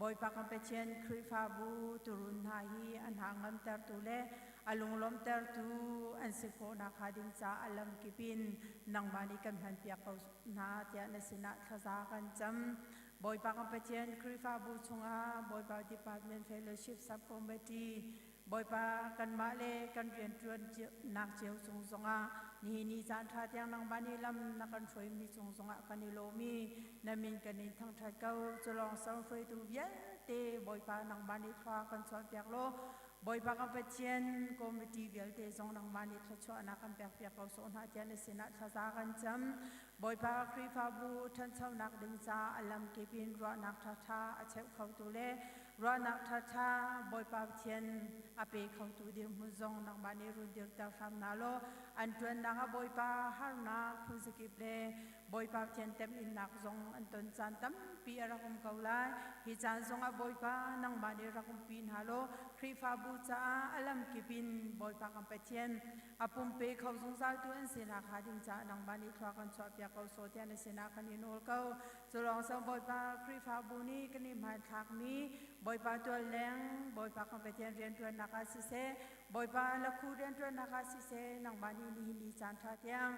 boy pa kan petien khri fa bu turun ha hi an hangam tar tu le alung lom tar tu an se kho na khading cha alam kipin nang mani kan han pek ko na tian sina thaza kan cham boy pa kan petien khri fa bu chunga boy pa department fellowship sub committee boy pa kan ma le kan rian tuan nak cheu chung zonga ni chan tha tyang nang bani lam na kan foi mi chung zonga kanilomi namin kanin thang tha kau cholong sang foi tu bian te boy pa nang bani thwa kan chwa pyak lo boy pa kan petien committee bial te zong nang bani thwa chwa na kan pyak pyak ko so na tian sina thaza kan cham boy pa khri fa bu than chau nak ding cha alam ke pin ro nak tha tha a cheu khau tu le ro nak tha tha boy pa thian ape khau tu dir mu zong nang bani ru dir ta sam na lo an tuan na boy pa har na khu sikip le boy pa thian tem in nak zong an ton chan tam pi ara kum kau lai hi chan zong a boy pa nang bani ra kum pin halo khri fa bu cha alam ke pin boy pa kam petien apum pe khau zong sal tu an sina khading cha nang bani thwa kan chwa pya kau so tian sina kaninol kau cholong sang boy pa khri fa bu ni kani ma thak mi boy pa tu leng boy pa kam petien rian tu naka si se boy pa la khu rian tu naka si se nang bani ni chan tha tiang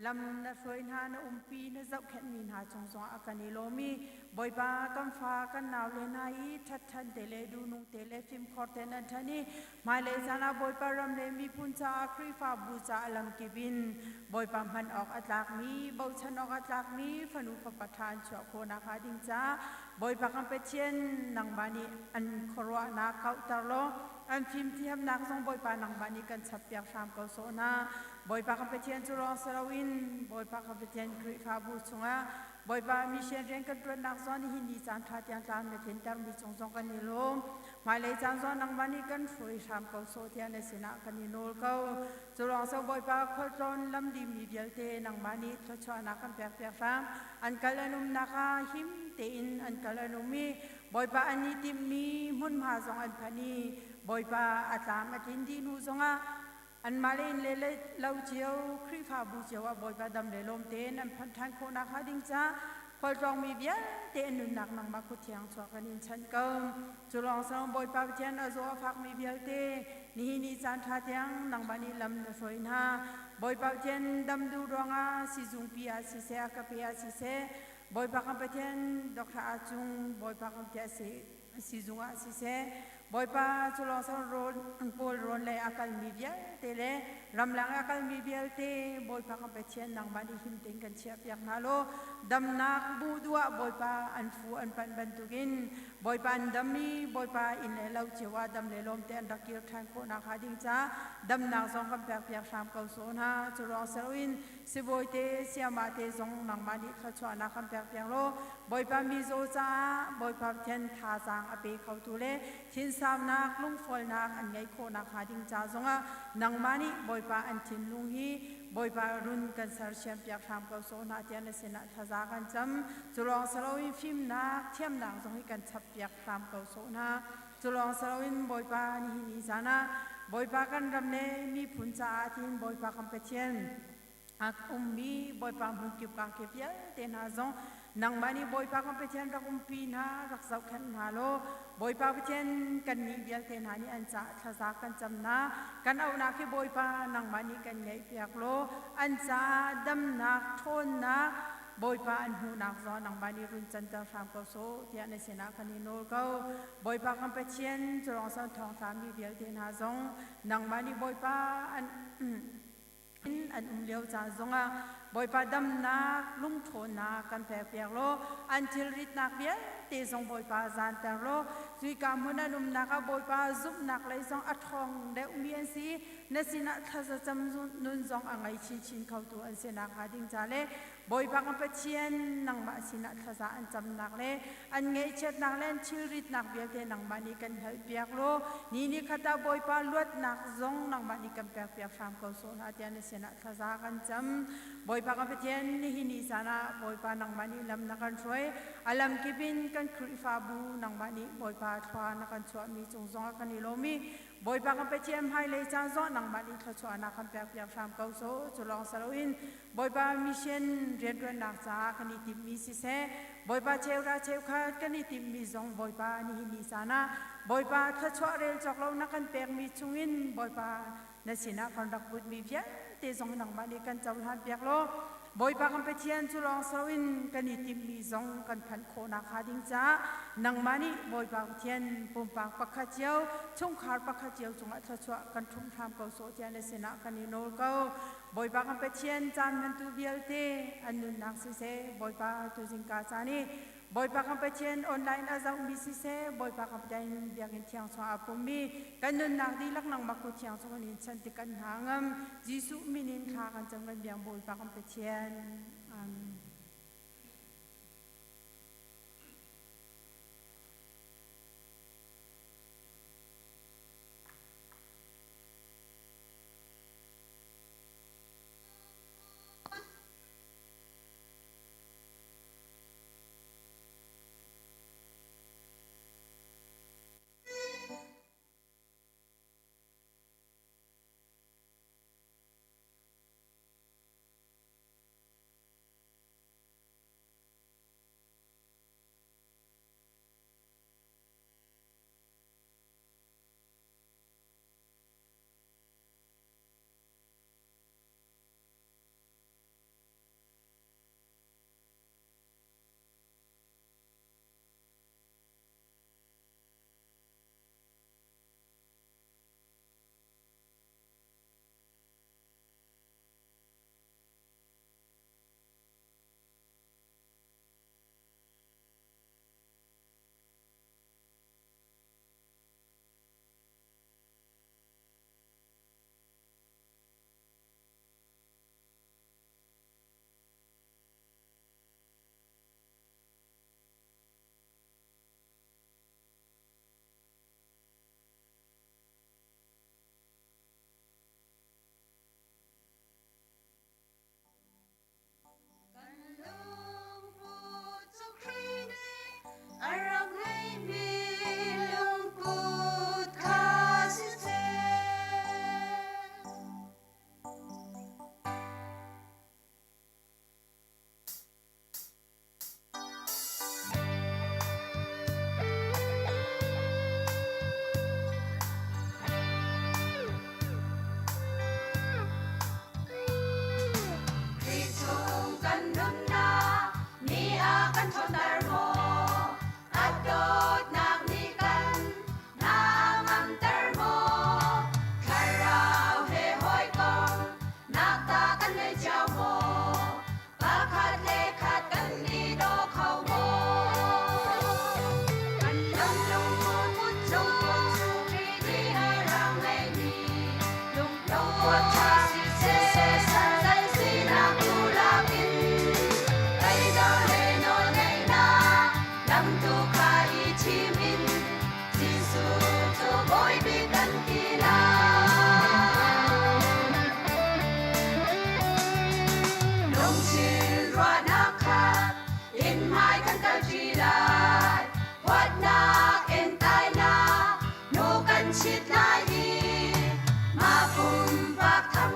lam na foi na na pi na zau khen min ha chong chong akani lomi boy pa kam fa kan naw le nai that than te le du nung te le phim khor te nan thani ma le sana boy pa ram le mi pun cha khri fa bu cha alam ki bin boy pa man ok atlak mi bo chan ok atlak mi phanu pa pathan chwa ko na kha ding cha boy pa kam pe chen nang bani an khorwa na kau tar lo an phim thiam nak song boy pa nang bani kan chap pyak sam ko so na boy pa kam pe chen chulong sarawin boy pa kam pe chen khri fa bu chunga boy pa mi shen ren kan tron nak son hi ni chan tha tiang chan me thin tar mi chong chong kan ni lo mai le chan son nang bani kan foi sam ko so tian ne sina kan ni nol ko chulong so boy pa khol tron lam di mi bial te nang bani thwa chwa na kan pek pek sam an kalanum naka him te in an kalanum mi boy pa ani tim mi mun ma zong an phani boy pa atam atin di nu zonga an malin le lau chiao khri fa bu chiao boy pa dam le lom ten an phan than kho na kha ding cha khol tong mi bia te nun nak nang ma khu thiang chwa kanin chan kam chulong sang boy pa chen a zo phak mi bia te ni chan tha tiang nang bani lam na soi na boy pa chen dam du ronga si jung pi a si se ka pi a si se boy pa kam chen dr a chung boy pa kam tia si jung a si se boy pa chulong sang ron pol ron le akal mi bia te le ram lang akal mi bia te boy pa kam chen nang bani him teng kan chia pyak na lo dam nak bu dua boy pa an fu an pan ban tugin boy pa an dam mi boy pa in le lau chewa dam le lom te an dakir than ko na kha ding cha dam nak song kam pyak pyak sam ko so na chulong sarawin si boy te siama te zong nang bani kha chwa na kam pyak pyak lo boy pa mi zo cha boy pa chen tha sang ape khau tu le thin sam nak lung fol nak an ngai ko na kha ding cha zonga nang mani boy pa an thin lung hi boy pa run kan sar chem pyak sam ko so na tian sina thaza kan cham chulong sarawin phim na thiam nang zong hi kan chap pyak sam ko so na chulong sarawin boy pa ni sana boy pa kan ram ne mi phun cha thin boy pa kam pe chen ak mi boy pa mun kip ka ke pya te na zong nang mani boy pa kan petien ra kumpi na rak sau khan na lo boy pa petien kan ni bial te na ni an cha thaza kan chamna kan au na ki boy pa nang mani kan ngai piak lo an cha dam na thon na boy pa an hu nak zo nang mani run chan ta sam ko so tia na sena kan ni no ko boy pa kan petien chorong san thong sam ni bial te na zong nang mani boy pa an an leo cha zonga boy pa dam na lung thon na kan pe piak lo an thil rit nak bial te zong boy pa zan ta lo zui ka mona num na ka boy pa zup nak lai zong athong de umien si na sina thaza cham nun zong angai chin chin khau tu an se nak ha ding cha le boy pa kan pathian nang ma sina thaza an cham nak le an ngei chet nak len thil rit nak bial te nang ma ni kan hel piak lo ni khata boy pa luat nak zong nang ma ni kan piak piak sam ko so na tian se na thaza kan cham boy pa kan pathian ni hi ni sana boy pa nang ma ni lam na kan roi alam kibin kan khri fa bu nang ma ni boy pa thwa na kan chwa mi chung zong kan ni lo mi boy pa kan pathian hai le cha zo nang ma ni thwa na kan piak piak sam ko so chulong saloin boy pa mission ren ren nak cha kan ni tim mi si se boy pa cheu ra cheu kha kan ni tim mi zong boy pa ni hi ni sana boy pa thwa rel chok lo na kan pek mi chungin boy pa na sina kan rak put mi pya te zong nang ma ni kan chaw han piak lo boy pa kan pethian chulong sawin kan ni tim mi zong kan phan kho na kha ding cha nang ma ni boy pa thian pum pa pakha chiao chung khar pakha chiao chunga thachwa kan thum tham ko so tia na sina kan ni nol ko boy pa kan pethian chan man tu bial te anun nak si se boy pa tu jing ka cha ni boy pa kan pethian online azau mi si se boy pa kan pethian biakin thiang so apum mi kan nun nak di lak nang makku thiang so ni chan ti kan hangam jisu minin kha kan chang kan biang boy pa kan pethianชิดลายดีมาพุ่มปากทำ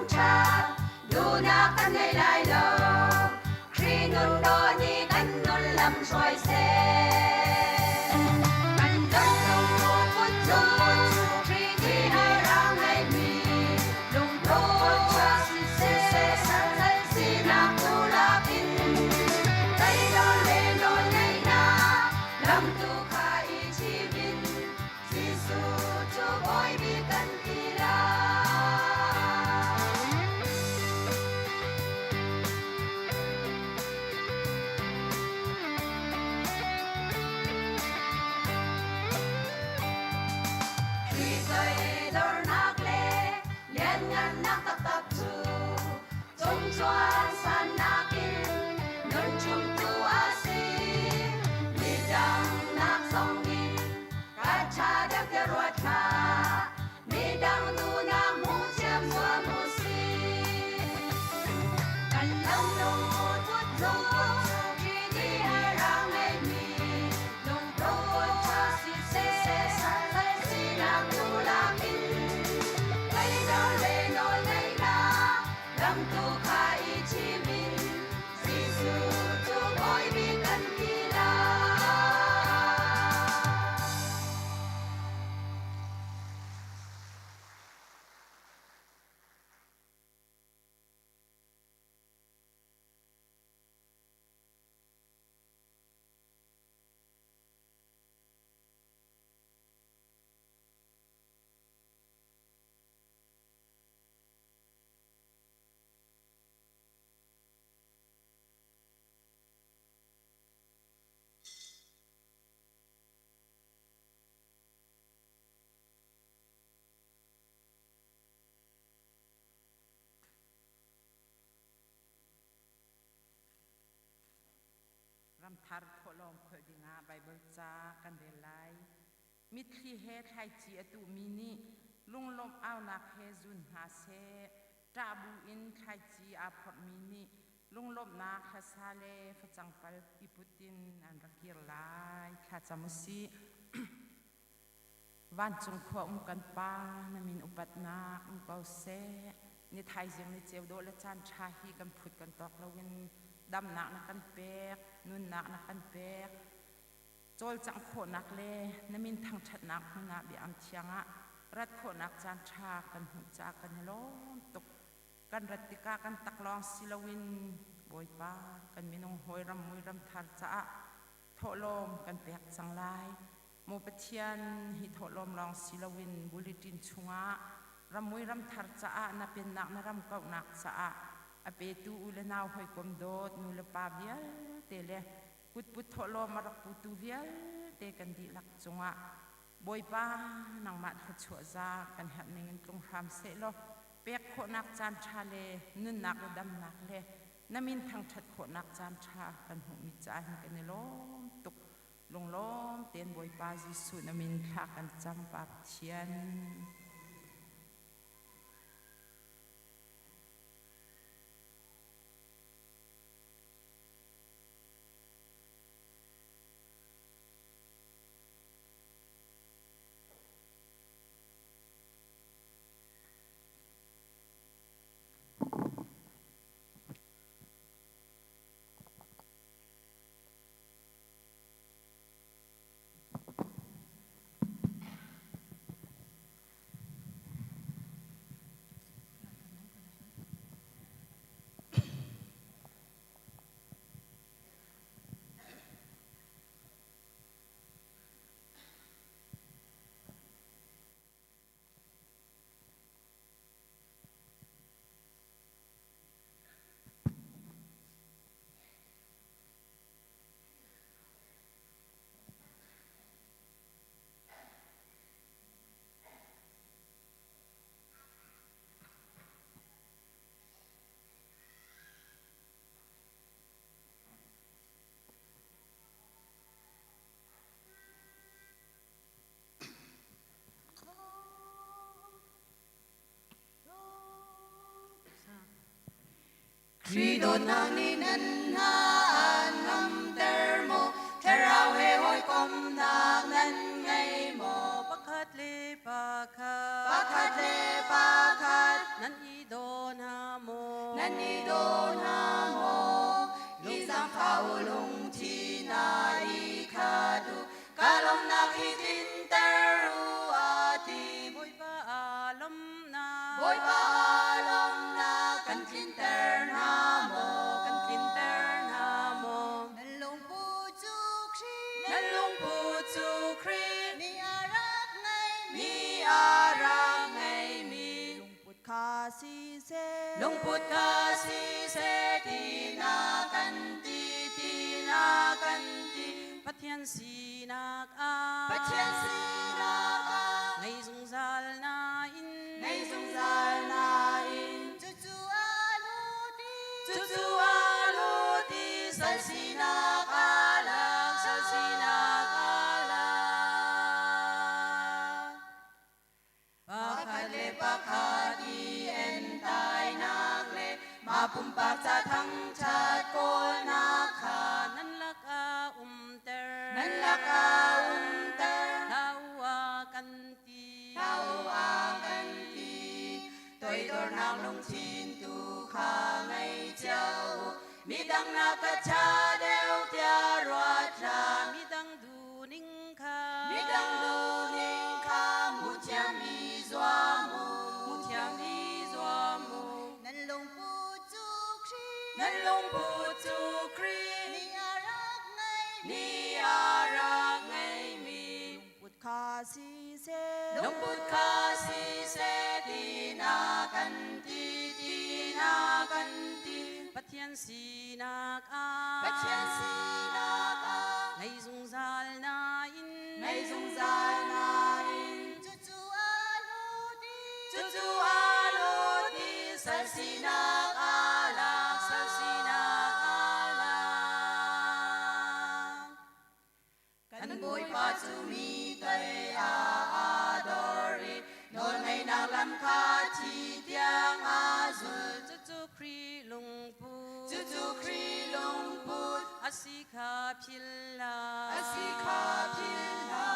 รำทัดทดลองเคยดีงาใบเบิกจากันเดลัยมิตรีเฮดไทยจีอตุมินิลุงลมเอานักเฮซุนหาเซตาบูอินไทยจีอาพอดมินิลุงลมนักฮาซาเลฟจังปัลอิปุตินอันรักเกียร์ไลข้าจามุสีวันจงขวากันป้านามินอุปัตนาอุปเอาเซนิไทยเสียงนิเจียวโดและจานชาฮีกันพุดกันตอกเราวินดำหนักนักกันเปกนุ่นหนักนักกันเปกโจลจังโคนักเลนมินทางชัดนักหุนาบีอันเทียงะรัดโคนักจานชากันหุจากันล้มตกกันรัติกากันตักลองศิลวินบอยป้ากันมินงหอยรำมวยรำทานจ้าโถลมกันเปกสังลายโมปเทียนฮิโถลมลองศิลวินบุริตินชุงะรำมวยรำทานจ้านาเป็นนักนารำเก่านักจ้าอเปตูอุลนาวหอยกมโดดนูลปาเบียเตเลกุดปุถโลมารักปุตูเบียเตกันดีลักจงะบอยป้านังมัดขชัวซากันหัดในเงินตรงรำเสโลเปียกโคนักจานชาเลนุ่นนักดำนักเลน้ำมินทางชัดโคนักจานชากันหูมิจานกันในล้มตุกลงล้มเตียนบอยป้าจิสุน้ำมินทากันจำปากเทียนKridonaninanhan ngam termo Terau he hoi kom na ngan ngay mo Pakat le pakat Pakat le pakat Nan idon hamo Nan idon hamo Isang kaulong tinarikado Kalong nakitin teru ati Boy paalam na Boy paalam na kan kinter namo Kan kinter namo Nalong putu kri Ni arak ngay mi Lungput kasi se Lungput kasi se tinakanti Patyan sinak a Patyan sinak a Ngay zungzal na in Ngay zungzal na in Tutu aluti salsinak alang, salsinak alang. Pakale pakadi entai nakle, mapumpak sa thang chat kol nakha. Nanlaka umter, Nanlaka umter, tawa kanti, tawa kanti, tôi đor nào lung chín tu kha ngày châu, mi đăng na cả cha đeo tia ruột ra, mi dang du ning kha, mi đăng du ninh kha mu chia mi doa mu, mu tia mi zua mu, nan lung pu chu kri, nan long pu chu kri, ni arak ngay, ni arak ngay mi, put kha si se, long put kha si se ti na kanti, ti na kanti, pathian si nak a, pathian si nak a, ngày dung zal na in, ngày dung zal na in, chu chu alu di, chu chu alo ti sal si nak ala, sal si nak ala. kan boy pa chu mi tay a adori, nol ngày nào làm kha chi tiang a zul, Chu chu kri lung pu, chu chu kri long put, asika phila, asika phila,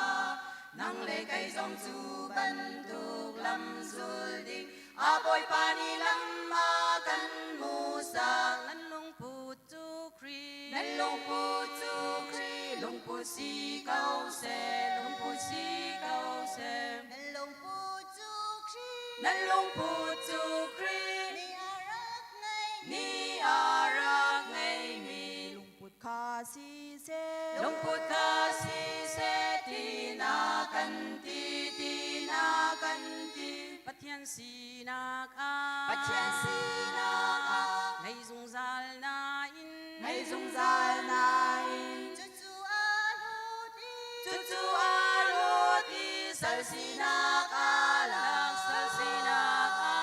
nang le kai dòng chu ban tu lam zul di, a boy pa ni lam ma kan mu sa, nan lung pu chu kri, nan long pu chu kri, long pu si cao se, long pu si cao se, nan long pu chu kri, nan long pu chu kri, ni arak ngay mi, long put kha si se, long put kha si se, ti na kanti, ti na kanti, pathian si nak a, pathian si nak a, ngày dung zal na in, ngày dung zal na in, chu chu alu di, chu chu alu di, sal si nak alang, sal si nak alang.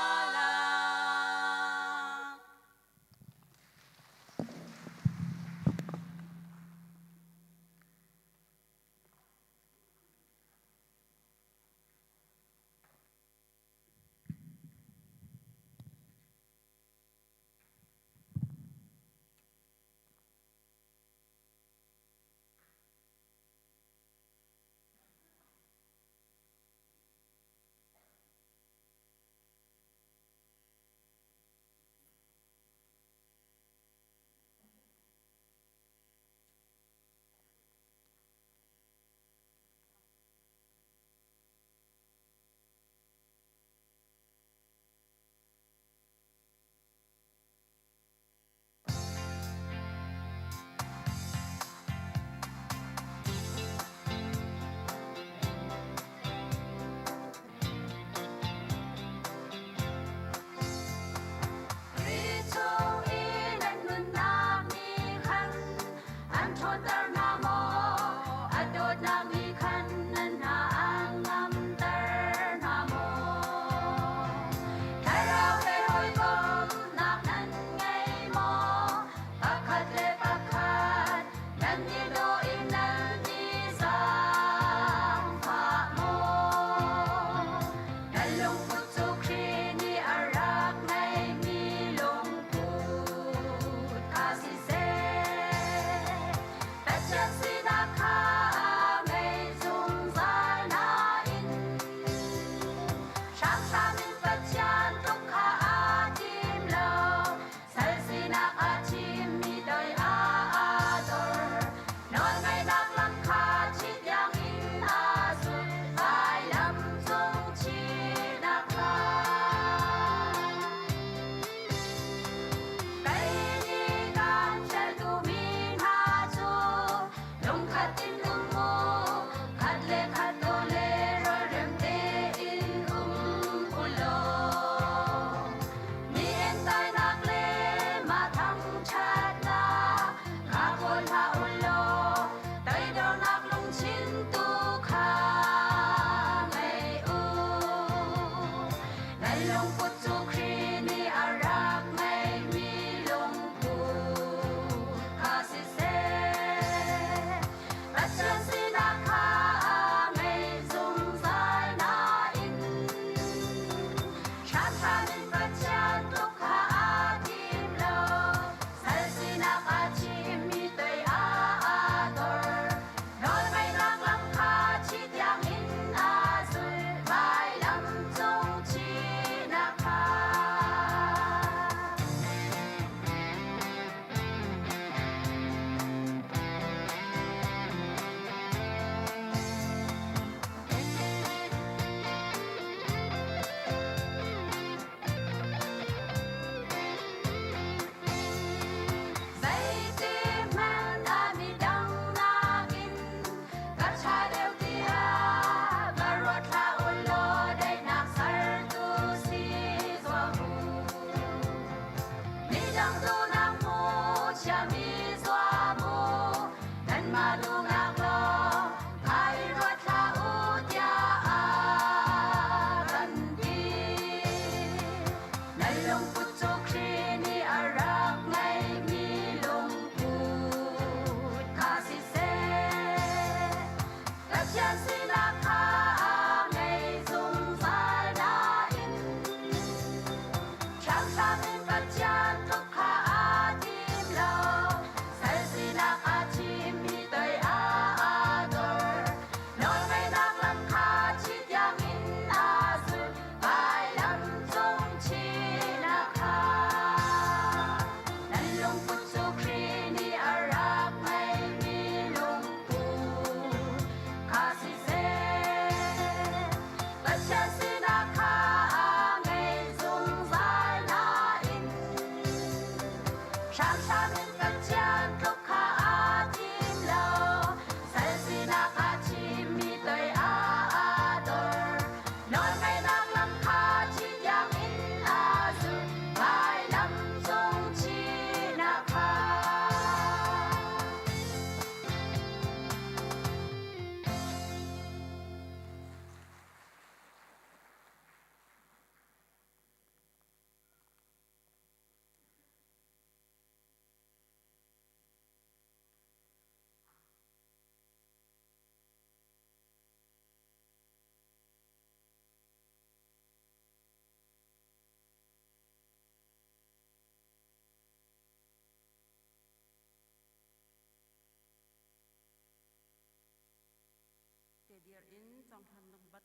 song han nong bat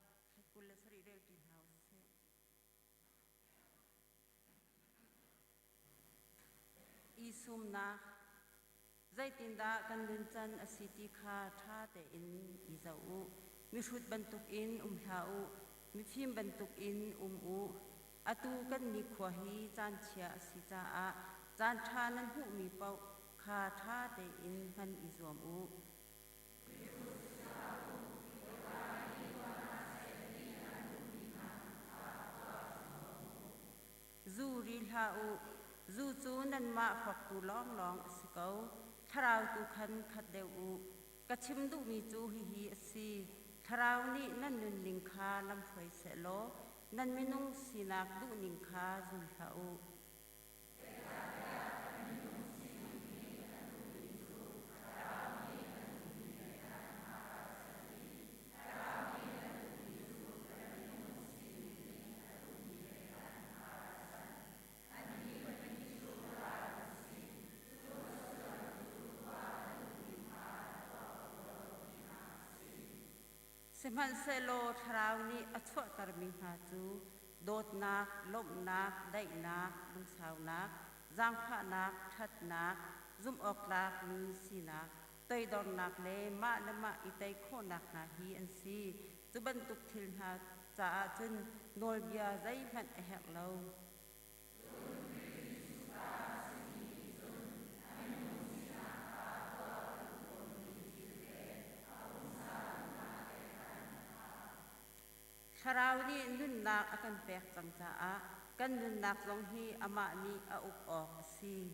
kul sari rel tin house se isum na zai tin da kan lun chan asiti kha tha te in izau mi shut bantuk in hlau mi phim bantuk in u atu kan mi khwa hi chan chia si cha a chan tha nan hu mi pau kha tha te in han izom u zu ri hlau zu chu nan ma phak tu long long asikau tharau tu khan khat deu u kachim du mi chu hi asi tharau ni nan nun ning kha lam phoi se lo nan minung sinak du ning kha zul hlau Seman selo tharau ni achwa tarmi ha chu dot nak lom nak dai nak lung sau nak jang pha nak that nak zum ok nak ni si nak toi don nak le ma lama itai kho nak na hi an si chu ban tuk thil ha cha chun nol bia zai man a hek lo Tharau ni nun nak akan pek chang cha a kan nun nak long hi ama ni a up ok si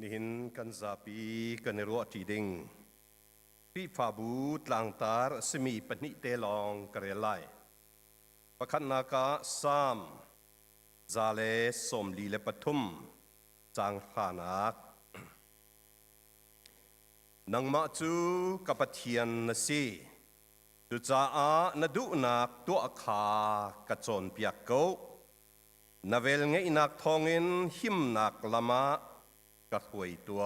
นิหินกันซาปีกันรัวจีดิงพี่ฟาบูตลางตาร์สมีปนิเตลองกระเรลัยประคันนากาสามซาเลสมลีเลปทุมจางขานักนังมาจูกับเทียนนสีดูจ้านดูนักตัวขากระจนเปียกเกานเวลเงยนักทองอินหิมนักละมะกระถวยตัว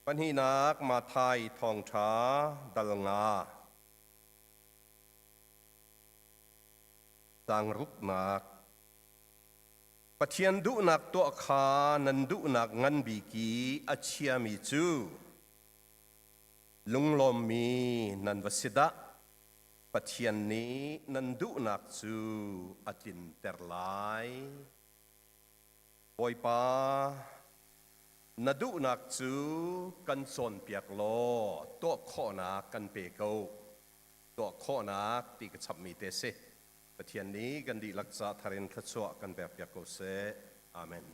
ปัญหานักมาไทยทองช้าดัลงาต่างรุกนักปะเทียนดูนักตัวขานันดูนักงันบีกีอาเชียมีจูลุงลมมีนันวสิดะปะเทียนนี้นันดูนักจูอาจินเตอร์ไลปอยปานัดูนักจูกันสนเปียกโลตัวข้อนักกันเปโกตัวข้อนักตีกระชับมีเตเซปะเทียนนี้กันดีรักษาทารินขจวกันแบบเปียกโกเซอาเมน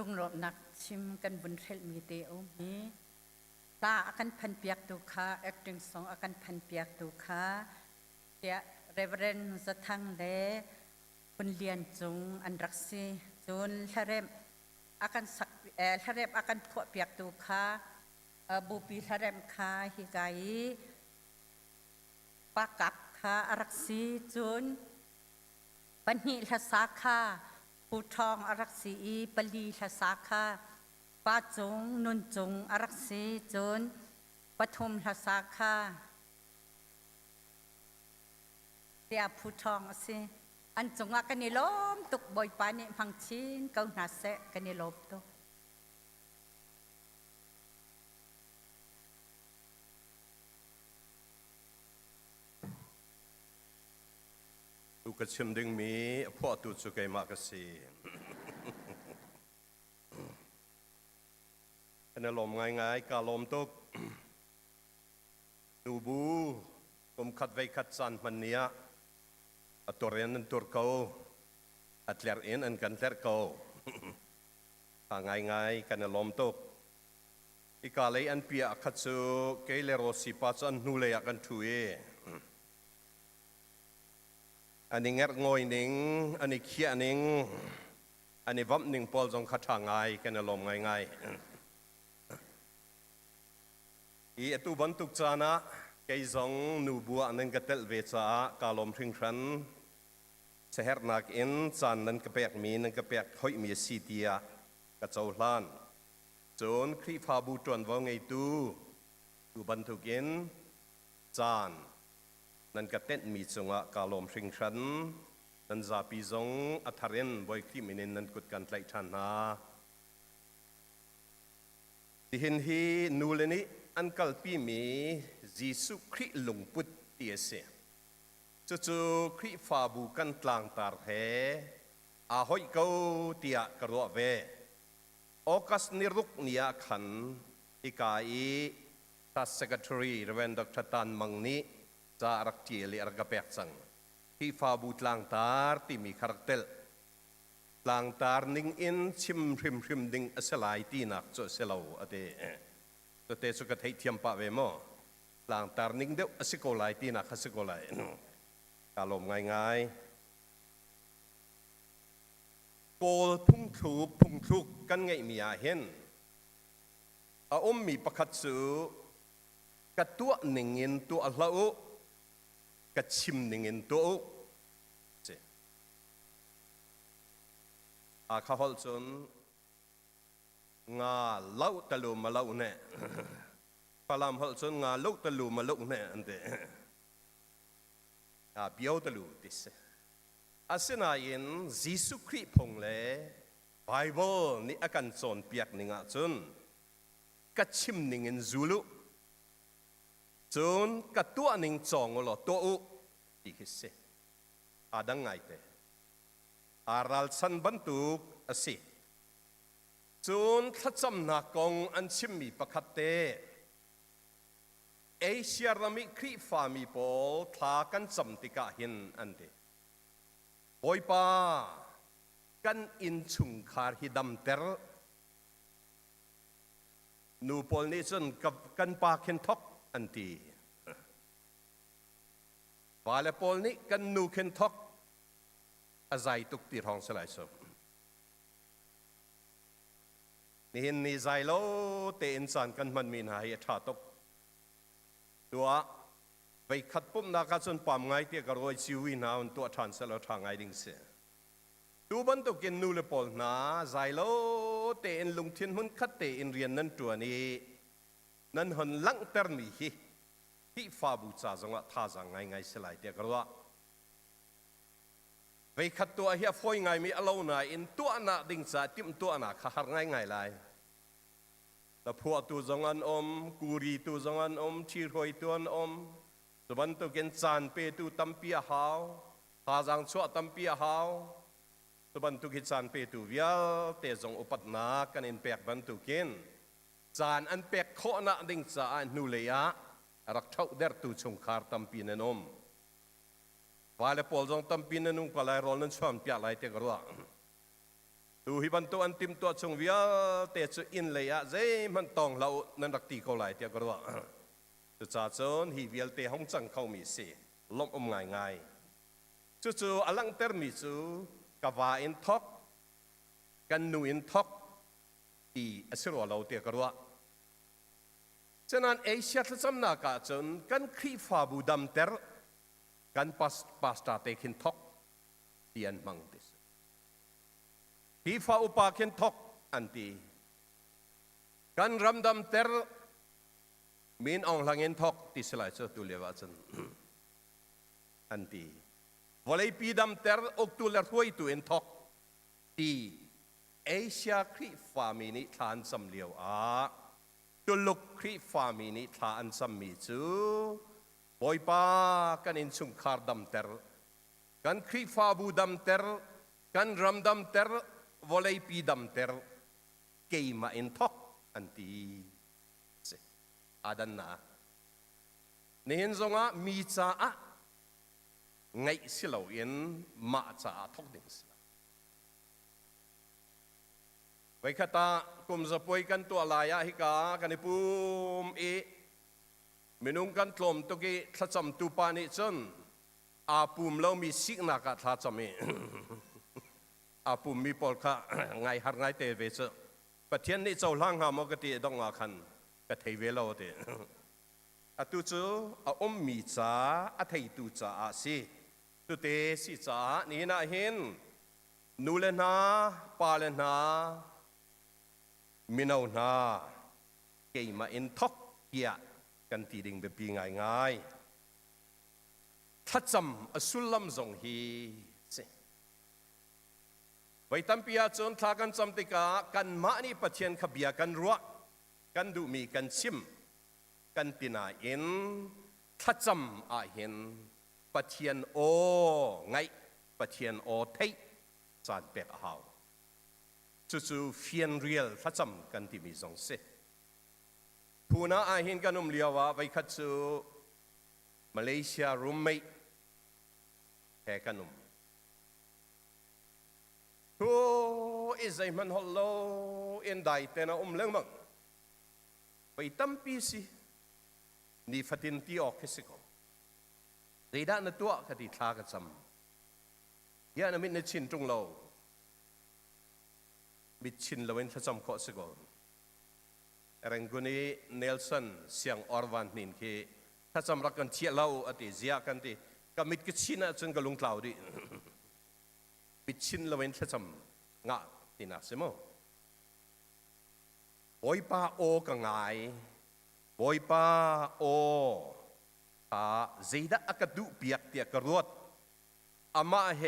ลุงรบนักชิมกันบุญเทลมีเตอมีตาอากันพันเปียกตุคา acting song อากันพันเปียกตุคาเดีย Reverend จะทั้งเดคุณเลียนจงอันรักซีจนทะเรมอากันสักทะเรมอากันพวกเปียกตุคาบุปีทะเรมคาฮิกายปากับคารักซีจนปัญหิทศาคาปูทองอารักซีปลีทศาคาป้าจงนุนจงอารักซีจนปฐุมทศาคาเดียปูทองสิอันจงว่ากันนี่ล้มตุกบ่อยปานี่พังชินเกาหนาเสะกันนี่ลบตุลูกกระชิมดึงมีพ่อตูดสุกัยมากสิเป็นอารมณ์ง่ายๆกาลมตุกดูบูผมขัดไว้ขัดสันมันเนี้ยตัวเรียนนั่นตัวเก่าอัดเลียร์เอ็นอันกันเลียร์เก่าง่ายๆกันอารมณ์ตุกอีกาเลยอันเปียขัดสูเกลเลโรสิปัสอันนูเลยกันถุยอันนี้เงร์งอยนิงอันนี้เขียนิงอันนี้วับนิงปอลจงขัดทางง่ายกันอารมณ์ง่ายๆอีตัวบรรทุกจานะเกยจงนูบัวนั่นก็เตลเวชากาลมทิ้งฉันเสหนักอินจานนั่นก็เปียกมีนั่นก็เปียกหอยมีสีเดียกระเจ้าล้านจนครีฟาบูตวนว่าไงตัวบรรทุกอินจานนั่นก็เต้นมีจงะกาลมทิ้งฉันนั่นจะปีจงอัธรินบ่อยครีมินินนั่นกุดกันไล่ทันนาที่เห็นฮีนูเลนี้อันกัลปีมียิสุคริลงพุทธิเสจู่ๆคริฟาบูกันกลางตาร์เฮอาหอยเกาเตียกระโดดเวออกัสนิรุกเนียขันอีกายทัศกทรีเรเวนดรตันมังนีจะรักเจียลีรักเปียกสังคริฟาบูกลางตาร์ที่มีคาแรคเตอร์กลางตาร์นิ่งอินชิมริมดิ่งอสลายตีนักโจเซลาวอเดตัวเตสุกเทเทียมปะเวโมหลังตาร์นิ่งเดียวอสิโกไลตีนักอสิโกไลอารมณ์ง่ายๆโกลพุ่งทุกกันไงมีอาเห็นมีประคัตสูกัตัวหนึ่งเงินตัวละอุกัชิมหนึ่งเงินตัวอุข้าพเจ้างาเล่าตะลุมาเล่าเนี่ยพลามพลชนงาเล่าตะลุมาเล่าเนี่ยอันเดเบียวตะลุติสอาศัยนายินยิสุคริพงเล่ไบเบิลนี่อาการสอนเปียกนิงจนกัดชิมนิงจูลุจนกัดตัวนิงจองอลอตัวอุอีกสิดังไงเตอารัลสันบันตุกสิจนทัศมนักองอันชิมมีประคัตเตเอเชียรามิครีฟามีโปทากันจำติกาหินอันเดโอยปากันอินชุงคาร์ฮิดัมเตอร์นูโปลนิชนกับกันปาเคนทอกอันตีวาเลโปลนิกันนูเคนทอกอาศัยตุกตีทองสลายสมนี่เห็นนี่ใจโลเตอินสันกันมันมีหายชาตกตัวไปขัดปุ่มนักจนปั๊มไงเตียกรวยชีวิตนาอันตัวทันเสลทางไงดิ่งเสียตัวบรรทุกินนูเลปอลนาใจโลเตอินลุงเทียนหุ่นขัดเตอินเรียนนั่นตัวนี้นั่นหันลังเตอร์มีที่ฟาบูชาจังหวะท่าจังไงสลายเตียกรวะไปขัดตัวเฮียฟอยไงมีอารมณ์ไหนอินตัวน่ะดิ่งสะติมตัวน่ะขาหง่ายเลยแต่พวกตัวจังอันกูรีตัวจังอันชีรอยตัวอันสบันตุกินจานเปตูตัมเปียหาวหาจังชัวตัมเปียหาวสบันตุกินจานเปตูเวียเตจงอุปัตนากันอินเปียกบันตุกินจานอันเปียกโคน่ะดิ่งสะอันนูเลยะรักเท่าเดรตูชงคาร์ตัมปีนนมวาเลปอลจงตัมปีนนุ่งปลายรอลนั้นชวนเปียไหลเตกรัว tu hi ban to an tim to chung via te chu in le ya zai man tong lau nan rak ti ko lai tia garwa chu cha chon hi vial te hong chang khau mi se lom ngai ngai chu chu alang ter mi chu kawa in thok kan nu in thok ti asiro lau tia garwaฉะนั้นเอเชียทศนาคาจนกันครีฟาบูดัมเตอร์กันปัสตาเตคินทอกเตียนมังติสครีฟาอุปาคินทอกอันตีกันรัมดัมเตอร์มินองหลังเงินทอกติสลายเจ้าตุเลวาจนอันตีวลัยปีดัมเตอร์อกตุเลรวยตุเอ็นทอกตีเอเชียครีฟามินิทานสำเลียวตุลุกครีฟามินิทาอันสัมมิจูบอยปากันอินสุงคาร์ดัมเตอร์กันครีฟาบูดัมเตอร์กันรัมดัมเตอร์วอลเลย์ปีดัมเตอร์เกย์มาอินทอกอันตีอาดันนานี่เห็นซงะมีจ้าไงสิเราเห็นมาจ้าทอกดิ่งสิไว้ขตากุมจะป่วยกันตัวลายฮิกากันปุมมินุงกันกลมตุกีทัจำตูปานิจนอาปุมเรามีสิกนักทัจำมีอาปุมมีปอลค่ะไงหาไงเตเวชประเทศนี้เจ้าล่างหามกติต้องอาคันกะเทเวลาเตอตุจูอามีจ้าอเทตุจ้าอาสิตุเตสิจ้านี่น่าเห็นนูเลนาปาเลนามินาวนาเกี่ยมาอินทอกเกียกันตีดิ่งแบบปีง่ายง่ายทัดจำอสุลลัมจงฮีไว้ตั้มปีอาจนทากันจำติกากันมานี่ปะเทียนขบียกันรัวกันดูมีกันชิมกันตินาอินทัดจำอาเห็นปะเทียนโอไงปะเทียนโอเทยจานเป็ดหาวจู่ๆเฟียนเรียลทัดจำกันที่มีสองเสผู้น่าอาเห็นกันเลียวว่าไปคัดสู่มาเลเซียรูมเมย์แห่กันโอ้อิสไอมันฮัลโหลอินได้แต่น่ะเลี้ยงมั้งไปตั้มปีสินี่ฟัดดินที่ออกแค่สิก่อนเรื่องนั้นตัวคดีทากันจำยานามินชินตรงเรามิชินเราเองทัดจำข้อสิก่อนแรงกุนีเนลสันเสียงออร์วันนินคือถ้าจำรักกันเชี่ยเล่าอติเสียกันที่ก็มิดกิชินะจนก็ลงกล่าวดิมิชินเราเองถ้าจำงะที่น่าเสียมั้งบอยป้าโอกังไงบอยป้าโอเจด้าอักดุเปียกเตียกรวดอามาเฮ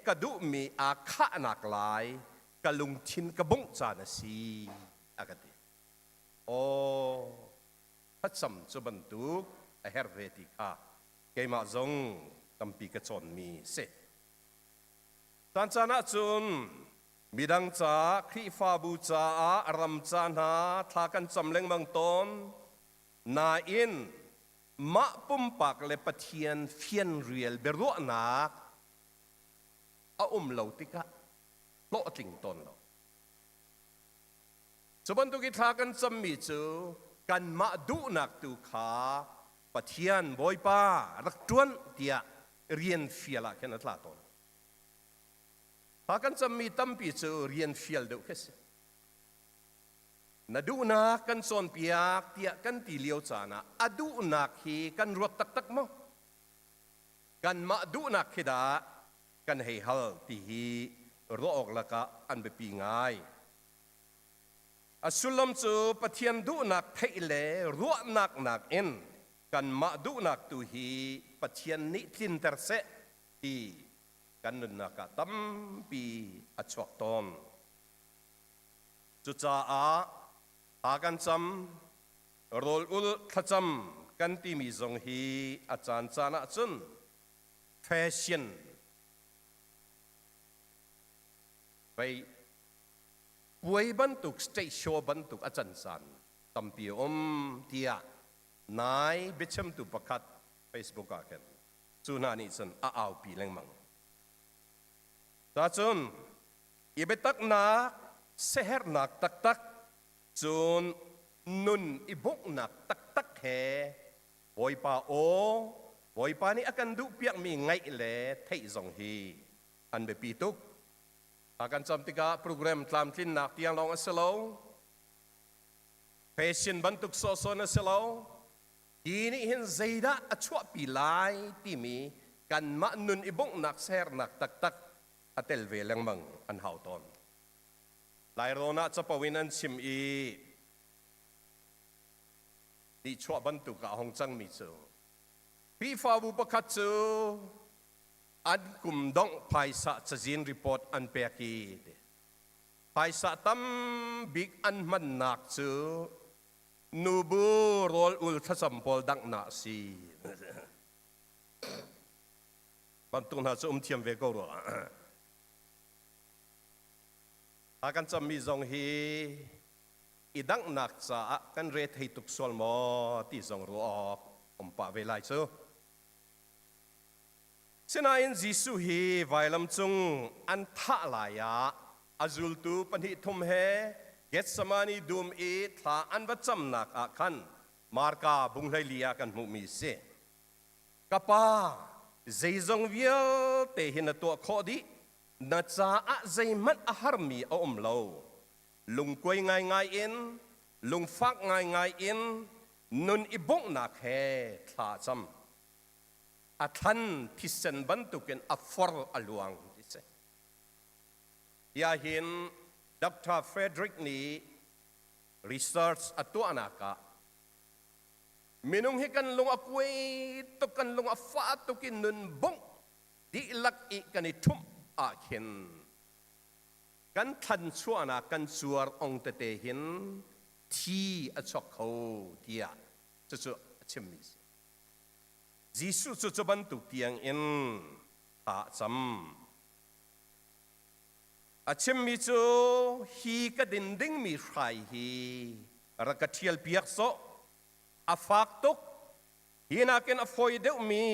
กดุมีอาฆาหนักหลายกะลุงชินกะบงจานสีอากาศโอ้พัดสมจุบันตุกเฮร์เวติกาเกมาจงตั้มปีกระชอนมีเสตันจานะจุนมีดังจ้าครีฟาบูจ้ารำจานาทากันจำเล็งบางตนนาอินมะปุ่มปากเลปะเทียนเฟียนเรียลเบรุนักอาเหลาติกะโลติงตนเราสบันตุกิทากันจำมีจูกันมาดูนักตุขาปะเทียนบอยป้ารักจวนเดียเรียนเฟียละแค่นั้นละตนทากันจำมีตั้มปีจูเรียนเฟียลเดียวแค่สินาดูนักกันส่วนเปียกเตียกันตีเลียวจานะอดูนักฮีกันรวดตักตักมั้งกันมาดูนักฮิดากันให้ฮัลตีฮีรอออกละกะอันเปปีง่ายอสุลมจูปะเทียนดูนักเทเลรัวนักเอ็นกันมาดูนักตูฮีปะเทียนนิทินเตอร์เซตีกันนักตั้มปีอัจฉริตนจุจ้าหากันจำโรลอุลขจำกันที่มีทรงฮีอาจารย์จานะจุนแฟชั่นไปป่วยบรรทุกสเตชัวบรรทุกอาจารย์สันตั้มปีเทียนายเบชมตุประคัดเฟซบุ๊กกันจุนานี่สันอ้าวปีแรงมังตาจุน อีเบตักนักเสหนักตักตักจนนุนอีบุกนักตักตักแห่บอยป่าโอบอยป่านี่อากันดูเปียกมีไงเล่เทยจงฮีอันเบปีตุกอากันจำติกาโปรแกรมตามทิ้นนักที่ยังลองอัสโลเพชินบันทุกโซโซนัสโลทีนี้เห็นใจดะอชัวปีไลที่มีกันมานุนอีบุกนักเสหนักตักตักอัตเลเวลังมังอันหาวตอนหลายโรนัจะปวินันชิมอีดีชัวบันตุกะหงจังมิจูพี่ฟาบุปกัดจูอันกุมดงภายสะจะจินรีพอร์ตอันเปียกีภายสะตั้มบิ๊กอันมันหนักจูนูบูโรลอุลทัสัมพอลดังนาซีบันตุน่าจะเทียมเวกรัวอากันจะมีจงฮีอีดังนักจะกันเรทให้ตุกสวลมอที่จงรู้ออกป่าเวลาเจ้าเสนาอินจิสุฮีไวลำจงอันท่าลายะอาจุลตูปันหิทุมเฮเกตสมานีดูมอีท่าอันวัดจำนักอาคันมาร์กาบุงไลลียกันมุมีเสกป้าใจจงเวียเตหินตัวข้อดีนัจาอาใจมันอาหารมีอมเลวลุงกวยง่ายง่ายอินลุงฟักง่ายง่ายอินนุนอิบงนักเฮทลาจำอัทันที่เซนบันตุกันอัฟอร์อลวงที่เสยาหินดร.เฟรดริกนี่รีเสิร์ชอัตัวนักะมินุงฮิกันลุงอควยตุกันลุงอัฟาตุกินนุนบงดีลักอีกันอิทุมอาเห็นกันทันชัวนะกันชัวองเตเตหินที่อชกเขาเดียจะชิมมิสจิสุจะบันตุเตียงอินอาจำอาชิมมิจูฮีกระดินดิ้งมีใครฮีรักเทียลเปียกโซอาฟักตุกฮีนักเอ็นอฟอยเดวมี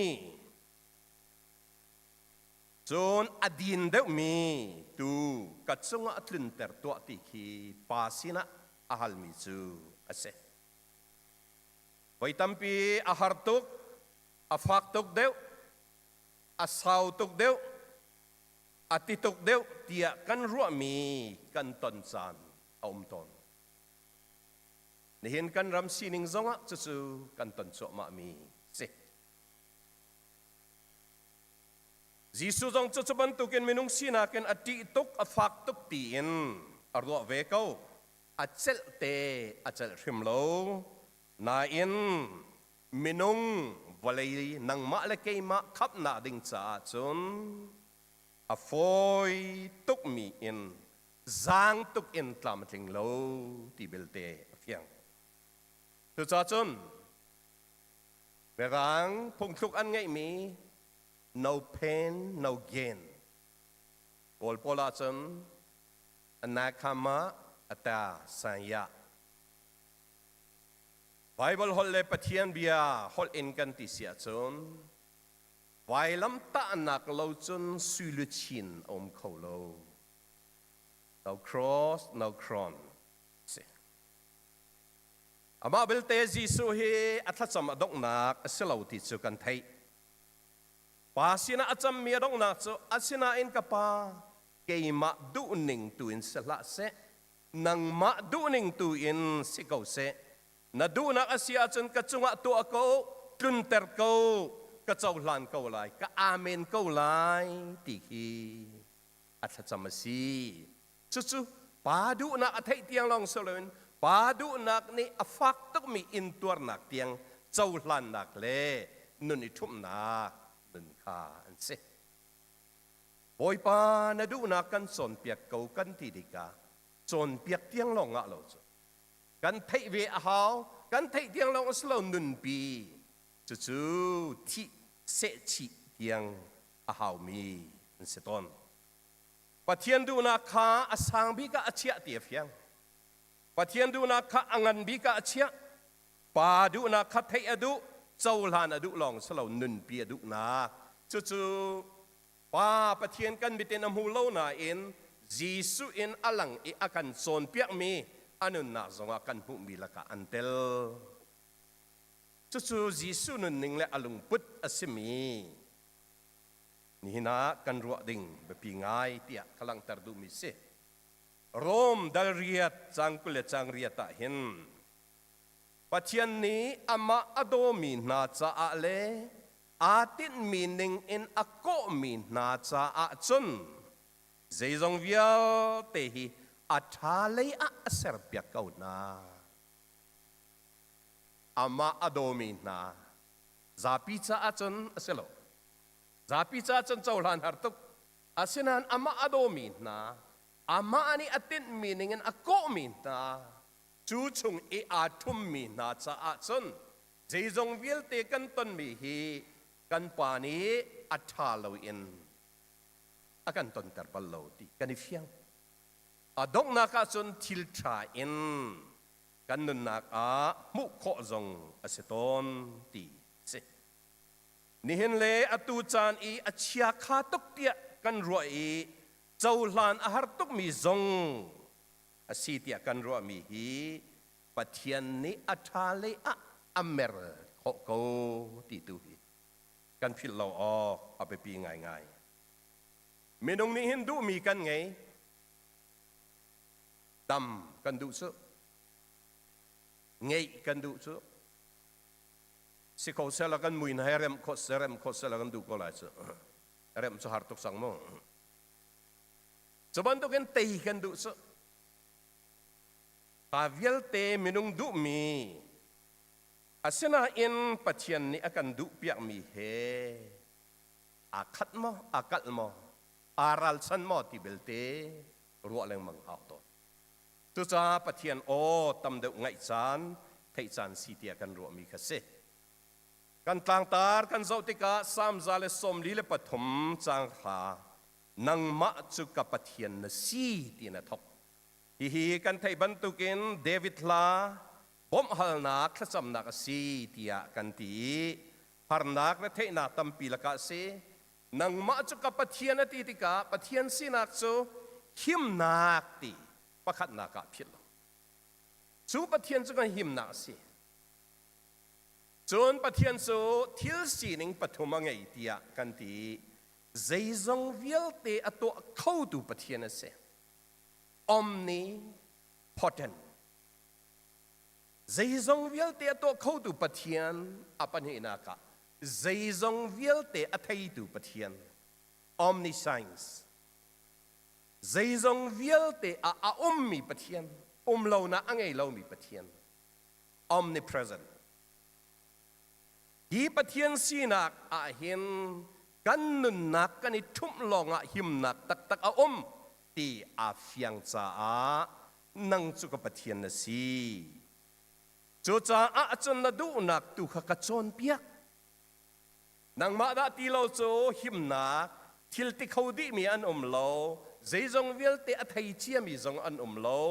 จนอดีนเดวมีตูกัดสงะตรินเตอร์ตัวติคีปาสินะอาฮัลมิจูอาเซไว้ตั้มปีอาหารตุกอาฟักตุกเดวอาสาวตุกเดวอาติตุกเดวเตียกันรัวมีกันตนจานอมตนนี่เห็นกันรำซีนิงซงะจู่กันตนโสมามีเซจิสุจงจะบันตุกินมินุงสีนักอติตุกอฟักตุกตีนอรัวเวก้าอเจลเตอเจลริมโลนาอินมินุงวลัยนังมาเลเกยมาขับนาดิงจ่าจุนอฟอยตุกมีอินจางตุกอินตามถึงโลที่เบลเตเฟียงตุจ่าจุนเวลาพงทุกอันไงมี no pain no gain โอลปอลาจันอนาคามาอัตาสัญญาไบเบิลฮอลเลปเทียนเบียฮอลอินกันติเสียจนไวลำตานักเราจนสุลชินอมเขาเรา no cross no crown อามาเบลเตจิสุเฮอัตสมดกนักเสลาติสุกันไทยปาสินะอาจำมีดกนักสุอาสินะอินกับปาเกยมาดูนิงตุอินสละเสนังมาดูนิงตุอินสิเกาเสนาดูนักอาเซียจนกระจุงตัวเขาตุนเตอร์เขากระเจ้าหลานเขาไลก็อาเมนเขาไลติกีอัตจำมาสีจู่ๆปาดูนักอาทิตย์ยังลองสลุนปาดูนักนี่อฟักต้องมีอินตัวนักเตียงเจ้าหลานนักเล่นุนอิทุมนักนุนข้าอันเสบอยปานาดูนักกันสนเปียกเก่ากันทีดีกาสนเปียกเตียงลองอ่ะเราจ้ะกันเทเวอาหาวกันเทเตียงลองสโลนุนปีจู่ๆที่เสชิเตียงอาหาวมีอันเสตอนปะเทียนดูนักข้าอาสังบิกาอาเชียเตียฟยังปะเทียนดูนักข้าอังันบิกาอาเชียปาดูนักข้าเทอดูเจ้าหลานอดูลองสโลนุนปีอดูนักจู่ๆป้าปะเทียนกันบิเตนอมูโลนาเอ็น Jisu in alang I akan son piak mi anun na zonga kan hu mi laka antel chu Jisu nun ning le alung put asimi ni na kan ruak ding bepingai tia kalang tardu mi se Rom dal riat chang kule chang riata hin Pathian ni ama adomi na cha ale atin meaning in ako min na cha a chun zeizong vial tehi athale a serpia kau na ama adomi na zapi cha a chun aselo zapi cha chun chaulan hartuk asinan ama adomi na ama ani atin meaning in ako min na chú chung e athum mi na cha a chun zeizong vial te kan ton mi hi kan pa ni atha lo in akan ton tar pal lo ti kan fiang adong na ka chun thil tha in kan nun nak a mu kho zong aseton ti se ni hin le atu chan I achia kha tok tia kan ro I chau hlan a har tok mi zong asitia kan ro mi hi Pathian ni athale a amer kho ko ti tu hi kan phil lo o ape pi ngai ngai minung ni hindu mi kan ngai dam kan du su ngai kan du su si ko sela kan muin herem ko sela kan du ko lai su rem su har tok sang mo Saban tu kan tei kan du su Avial te minung du mi asina in Pathian ni akan du piak mi he akat mo aral san mo ti belte ruak leng mang hau to tu cha Pathian o tam de ngai chan thei chan si ti akan ruak mi khase kan tlang tar kan zautika sam zale som li le pathum chang kha nang ma chu ka Pathian na si ti na thok hi kan thei bantukin David la bom halna khasam na si tia kan ti harnak na thei na tampi la ka se nang ma chu ka Pathian ti ti ka Pathian sinak chu him nak ti pakhat na ka phil chu Pathian chu kan him na si chun Pathian chu thil sining pathuma ngai tia kan ti zeizong vial te ato khau tu Pathian se omnipotent zeizong vial te to khau tu Pathian apan hi na ka zeizong vial te athai tu Pathian omniscience zeizong vial te a ummi Pathian lo na angai lo mi Pathian omnipresent hi Pathian sinak a hin kan nun nak kan I thum longa him nak tak a ti a fiang cha a nang chu ka Pathian na si chu cha a chon na du nak tu kha ka chon piak nang ma da ti lo chu him nak thil ti khodi mi an lo zeizong vial te a thai chia mi zong an lo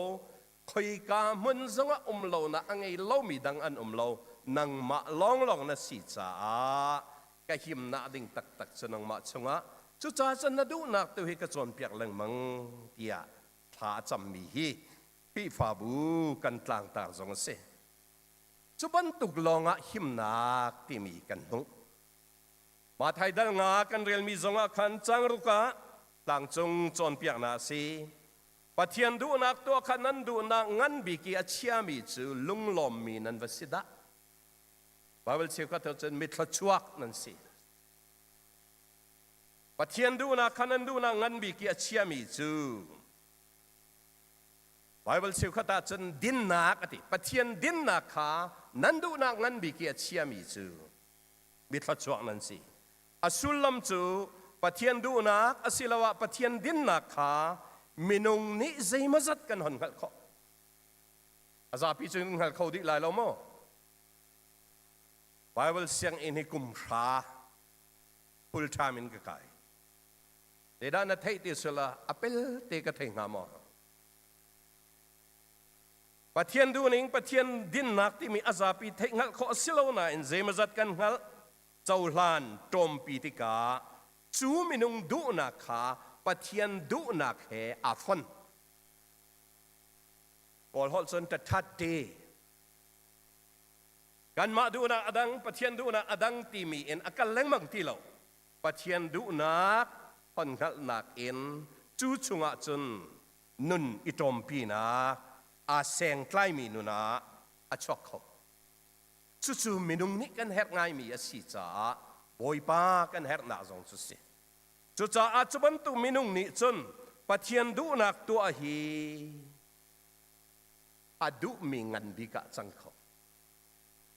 khoi ka mun zong a lo na angai lo mi dang an lo nang ma long na si cha a ka him na ding tak chunang ma chunga chu cha chan na du nak tu hi ka chon piak lang mang tia tha cham mi hi pi fa bu kan tlang tar zong se chu ban tuk longa him nak ti mi kan hu ma thai dal nga kan rel mi zonga khan chang ru ka tlang chung chon piak na si Pathian du nak to khan nan du na ngan bi ki achia mi chu lung lom mi nan vasida Bible che ka to chen mit thla chuak nan si Pathian du na khanan du na ngan bi ki achia mi chu Bible che khata chen din na ati Pathian din na kha nan du na ngan bi ki achia mi chu mit thla chuak nan si asulam chu Pathian du na asilawa Pathian din na kha minung ni zeimazat kan hon khal kho azapi chu hal kho di lai lo mo Bible siang ini kumra full time in ka kai Te da na thei ti sula apel te ka thei nga mo Pathian du ning Pathian din nak ti mi azapi thei ngal kho silo na in zeimazat kan ngal chaulan tom pi ti ka chu minung du na kha ปะเทียนดุนักแห่อาฟอนกอลฮอลซนจะทัดเดกันมาดูนักอดังปะเทียนดูนักอดังตีมีเอ็นอาการเล่งมังที่เราปะเทียนดูนักพอนขัดนักเอ็นจูชุงอาจนนุนอิตรมปีนักอาเซงใกล้มีนุนาอาชอกเขาจู่ๆมินุงนี้กันเฮร์ง่ายมีอาศิจ้าบอยป้ากันเฮร์นาจงสุสิจู่จ้าอาจบันตุมินุงนี้จนปะเทียนดูนักตัวฮีอดุมีเงินบิกะจังเขา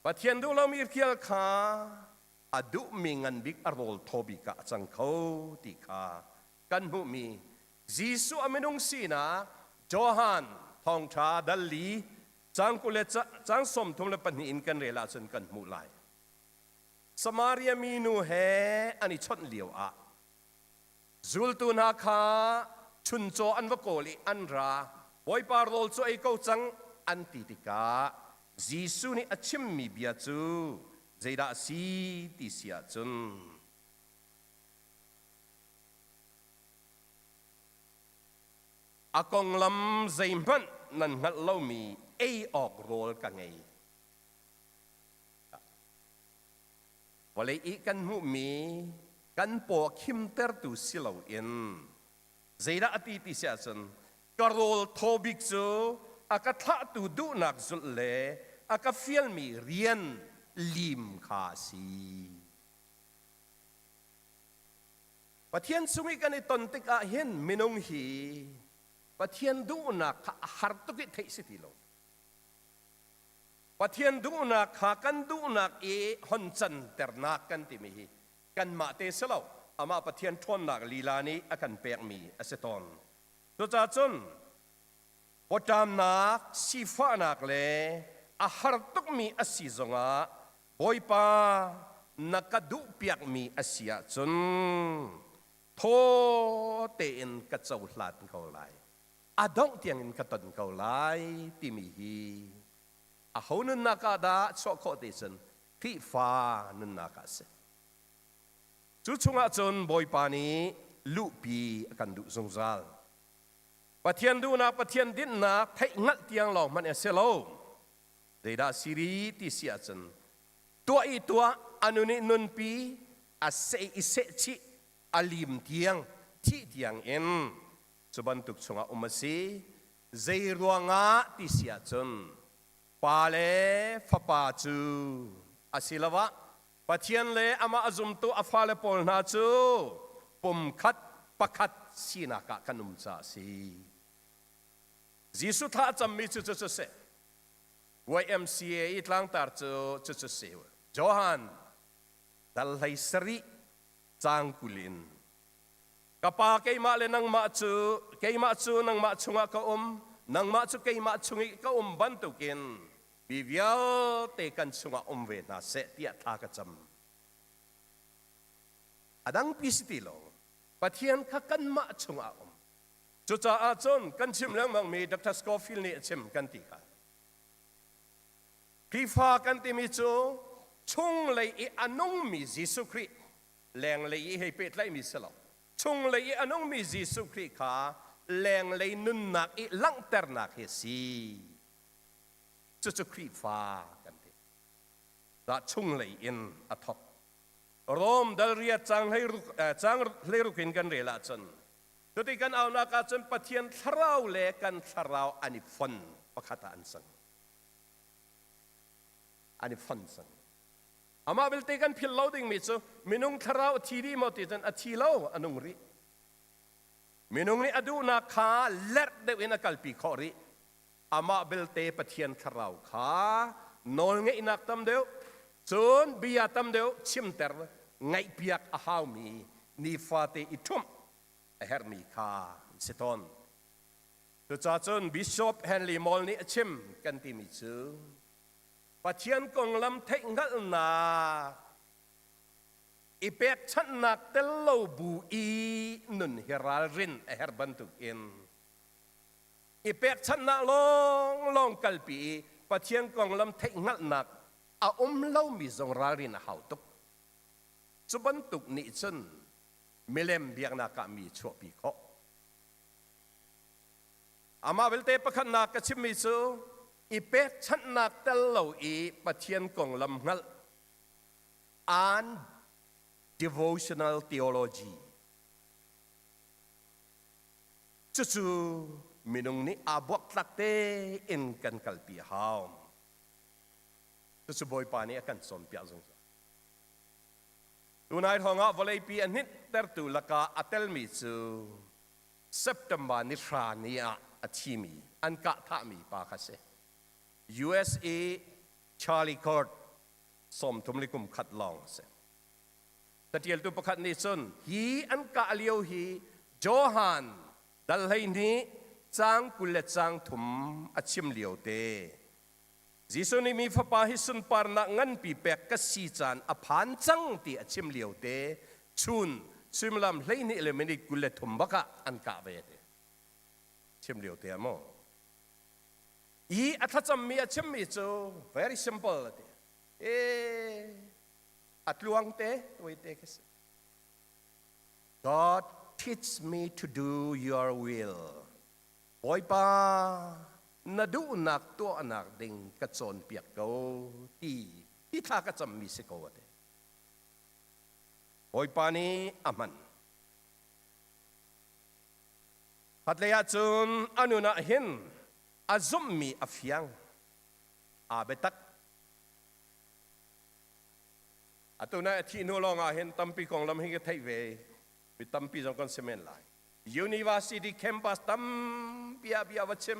ปะเทียนดูเรามีเคียลขาอดุมีเงินบิกอารลทบิกะจังเขาติขากันมุมีจีสุอเมนุงสีนาโจฮันทองชาดัลลีจังกุเลจังสมทุมเลปนีอินกันเรลาจนกันมุไลสมารียมีนูเฮอันนี้ชนเหลียวอะจุลตุนาคาชุนโจอันวโกลีอันราบอยปาโรลโจไอโกจังอันติติกาจีสุนี่อชิมมีเบียจูเจดาสีติเสียจุนอากงลำใจมันนั่นงัดเล่ามีเอออกโรลกันไงวันเลยอีกันมุมีกันปอคิมเตอร์ตุสิลาวอินใจระอติติเสียจนกโรลทบิกโซอากาทะตุดูนักสุดเลอากาฟิลมีเรียนลิมคาซีปะเทียนสุมิกันในตนติกาเห็นมินงฮีปะเทียนดูนักฮาร์ตุกิเทสิติโลปะเทียนดูนักขากันดูนักฮอนจันเตอร์นักกันติมีกันมาเตสลาวอามาปะเทียนทวนนักลีลานีอากันเปียกมีอเซตอนตัวจ่าจนพอจำนักสีฟ้านักเลอาฮาร์ตุกมีอสิจงะบอยปานักดูเปียกมีอสิยจนโทเตนกระเจ้าหลานเขาไลอาดองเตียงอินกระตันเขาไลติมีฮีอาหูนุนนักดาชอกโคเตสันที่ฟ้านุนนักเสจุดชงอาจนบอยปานีลูปีกันดุสงสารปะเทียนดูนักปะเทียนดินนักไทยงัดเตียงหลอกมันเอเซโลเดดาสิริติเสียจนตัวอีตัวอนุนินุนปีอาเซอิเซชิอาลิมเตียงที่เตียงเอ็นสุบันตุกชงอาอุมาซีเจรวงาติเสียจนปาเลฟปาจูอาศิลวะปะเทียนเลอามาอจุมตุอาฟาเลปอลนาจูปุ่มขัดปะขัดสีนักขนุมจ่าสีจีสุท่าจำมีจุดเสYMCA อีทางตาร์จุดเสวจอฮันดัลไลสรีจางกุลินกับปาเกยมาเลนังมาจูนังมาชุงะกอมนังมาจูเกยมาชุงะกอมบันตุกินบิวิลเตกันชุงะอมเวนัสเสตียทากจำอดังพิสติโลปะเทียนขกันมาชุงะอมจุดจ่าอาจนกันชิมเรื่องบางมีดรสกอฟิลนี่ชิมกันติกาพิฟ้ากันติมิจูชงเลยอนุมีจิสุครีแรงเลยให้เป็ดไล่มิสลาชงเลยอนุมีจิสุครีขาแรงเลยนุนนักลังเตอร์นักเฮซีจุครีฟ้ากันติแต่ชงเลยอินอัทบรอมดัลเรียจังให้จังเลรุกินกันเรลาจนตัวที่กันเอานักจนปะเทียนทราวเลกันทราวอันนี้ฟันประคตาอันสังอันนี้ฟันสังอามาเบลเตกันพิลลาวดิ้งมิจูมินุงทราวทีดีมอติจันอทีลาวอนุงรีมินุงนี่อดูนักขาเล็ดเดวินักกัลปีขอรีอามาเบลเตปะเทียนทราวขานอนเงยนักตำเดียวจนบียตำเดียวชิมเตอร์ไงเปียกอาหาวมีนีฟาเตอิทุมเฮร์มีคาสิตอนตัวจ่าจนบิชอปเฮนลีมอลนี่ชิมกันที่มิจูปะเทียนกงลำเทงัลนาอีเป็กชันนักเตลโลบูอีนุนเฮรารินเฮร์บันตุกินอีเป็กชันนักลองกัลปีปะเทียนกงลำเทงัลนักอาเล่ามีจงรารินหาวตุกจุบันตุกนิจน มิเลมเบียงนักมีชั่วปีเขาอามาเวลเตปขันนักชิมมิซูอีเป็ดชันนักเตลโลอีปะเทียนกงลำงัลอ่าน devotional theology จู่ๆมินุงนี้อาบวกตักเตอินกันกัลปีฮาวจู่ๆบอยปานี้กันสอนเปียจงดูนายทองอ่ะวลัยปีอันนี้เตอร์ตุลกาอัตเตลมิซูเซปเทมบานิทรานีอาอัชิมีอันกะทามีปาคาเซ USA Charlie Court สมทุมลิกุมขัดลองเซแต่เดียวตัวประคัดนิสุนฮีอันกะเลียวฮีโจฮันดัลไลนี้จางกุลจางทุมอัชิมเลียวเตจิสุนีมีฟ้าปาฮิสุนปาร์นักงันปีเป็กกสีจานอภันจังตีอัชิมเลียวเตชุนซิมลำไลนี้เลมินิกุลทุมบักอันกะเวเตชิมเลียวเตอโมอีอัตจำมีอัชิมมิจู very simple เตอัตลวงเตตัวเตกส God teach me to do your will ปอยปานาดูนักตัวนักดิ่งกระโจนเปียกเกาที่ท่ากระจำมีสิโกเตปอยปานี้อามันพัดเลยอาจุนอนุนาหินอาซุมมีอฟยังอาเบตักอาตุนาที่นูลองอาเห็นตัมปีกองลำหิงกไทยเวมีตัมปีจงกันเสมนไล University campus ตัมปีอาบีอาวัชม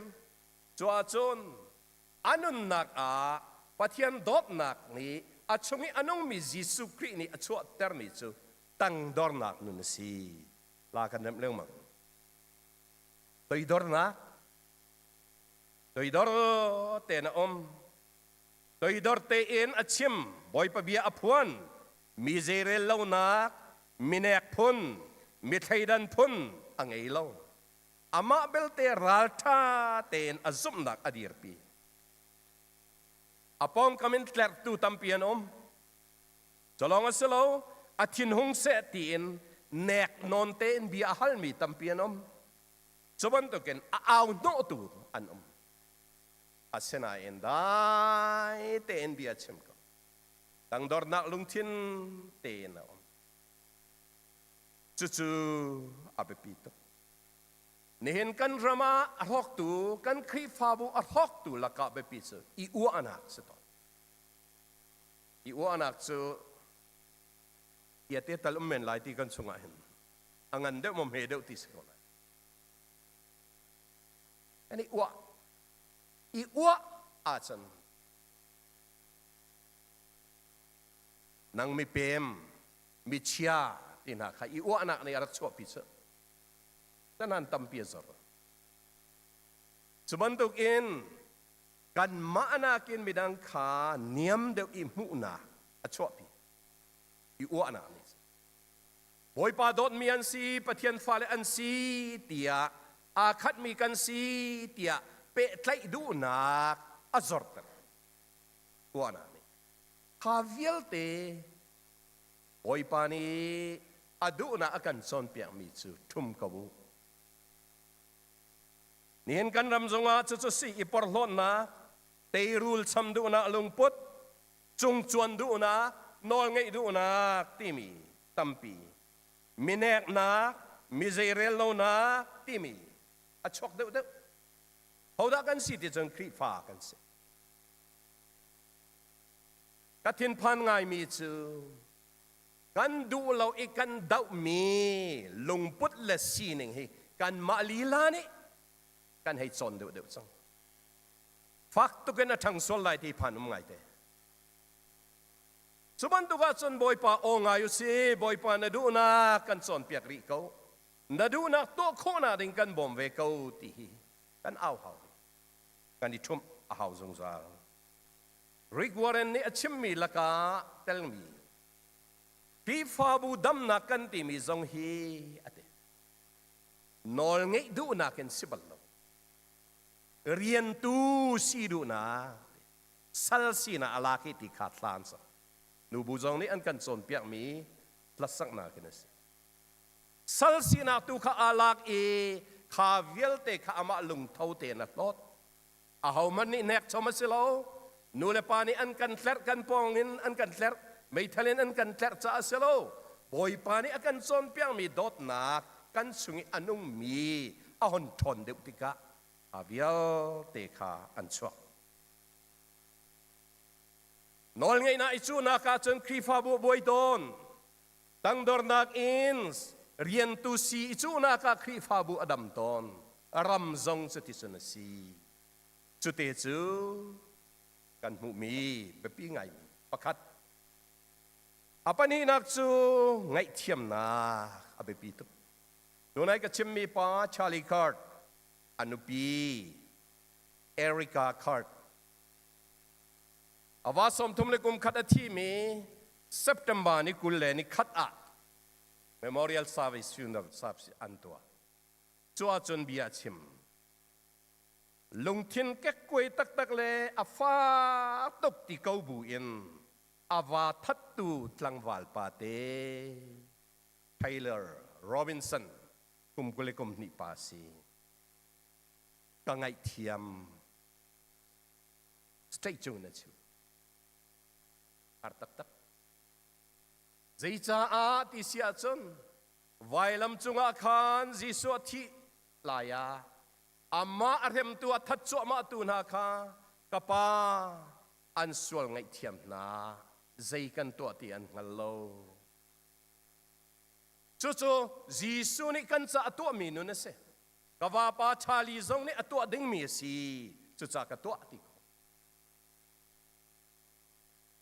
จัวจนอนุนักอาปะเทียนดอดนักนี้อาชงอนุมีจิสุครีนี่อาชัวเตอร์มิจูตั้งดอร์นักนุนสีลากันเรื่องมั้งตัวดอร์นักตัวดอร์เตนตัวดอร์เตอินอาชิมบอยปะเบียอภวนมีเจเรลลาวนักมีเนกพุนมีไทยดันพุนอังเอลาวอามาเบลเตรัลทาเตนอาซุมนักอดีรปีอาปองคำมินเคลร์ตูตัมเปียนจะลองอาศัยอาทินหงเสตีนเนกนอนเตนบีอาฮัลมีตัมเปียนจวันตุกันเอาโนตูอันอาเซนาเอ็นได้เตนบีอาชิมก็ตั้งดอร์นักลุงทินเตนจู่ๆอาเปปีโตนี่เห็นกันรามาอัลฮอกตูกันครีฟาบูอัลฮอกตูลักกะเปปีโซอีอัวอานักสตออีอัวอานักโซเยเตตัลอุมเมนไลที่กันสุงาเห็นอังันเดมมเฮเดติสกอนอันนี้อีอัวอาจันนางมีเปมมีเชียที่นักค่ะอีอัวอานักในอารักชัวปิโซนั่นตัมเปียซอร์สมันตุกินกันมานากินมิดังขาเนียมเดอิมุนาอชวปีอยู่อันนั้นบอยปาดดมีอันซีปะเทียนฟ้าเลอันซีเตียอาคัดมีกันซีเตียเปะไลดูนักอจอร์ตอันนั้นคาเวลเตบอยปานีอดูนักกันซอนเปียมิจูทุ่มกบูนี่เห็นกันรำจงอาจุสีอีปอร์ลอนนะเตยรูลซัมดูนะลุงพุทจงจวนดูนะนอลไงดูนะที่มีตัมปีมิเนกนะมิเซเรลโลนะที่มีอัชกเดือดเขาได้กันสิที่จงครีฟ้ากันสิกัทินพันไงมีจูกันดูเราอีกันดาวมีลุงพุทเลสีหนึ่งให้กันมาลีลานี่กันให้สนเดือดจังฟักตุกันทั้งส่วนไหลที่พันไงเตสมันตุกัสนบอยป่าองอายุสิบอยป่านาดูนักกันสอนเปียกริเขานาดูนักตัวโคนาดิ่งกันบ่มเวเขาตีกันเอาเขากันดิทุ่มเอาจงจางริกวารันนี่ชิมมีละกาเตลมีพี่ฟาบูดัมนักกันตีมีจงฮีอะเตนอลเงดูนักกันสิบลเรียนตูสีดูนะสัลสีนะอาลาคิติขาดลานสักนูบูจงนี้อันกันสนเปียกมีลักษณะกันสิ สัลสินาตุข้าอาลักข้าเวลเตข้าอามาลุงเท่าเตนักลดอาหามันนี่เน็กชมสิโลนูเลปานีอันกันแคลร์กันปองอินอันกันแคลร์ไม่ทะเลนอันกันแคลร์จ้าสิโลบอยปานีอันกันซอนเปียงมีดอทนักกันสุงิอันนุ่งมีอาหอนทนเด็กติกะอาเวลเตข้าอันชัวนอลไงนะอิจูนักจนครีฟาบุบอยดอนตั้งดอร์นักอินส์เรียนตุสีอิจูนักครีฟาบุอดัมตอนรำซงสติสนสีจุดเตจูกันมุมีแบบปีไงประคัดapa ni nak cu ngai thiam na abe pi tu nonai ka chimmi pa Charlie Card anupi Erica Card awasom tumle kum khat athi me September ni kulle ni khat a memorial service funeral service antua chua chun bia chim lung thin kek koi tak tak le afa tok ti kau bu in awa that tu tlang wal pa te Taylor Robinson kum kule kum ni pa si ka ngai thiam straight chung na chu ar tak tak zai cha a ti sia chun vailam chunga khan jisu thi laya amma arhem tu that chu ma tu na kha kapa an sual ngai thiam na zai kan to ti an ngalo chu chu jisu ni kan cha to mi nu na se kawa pa chali zong ni ato ding mi si chu cha ka to ti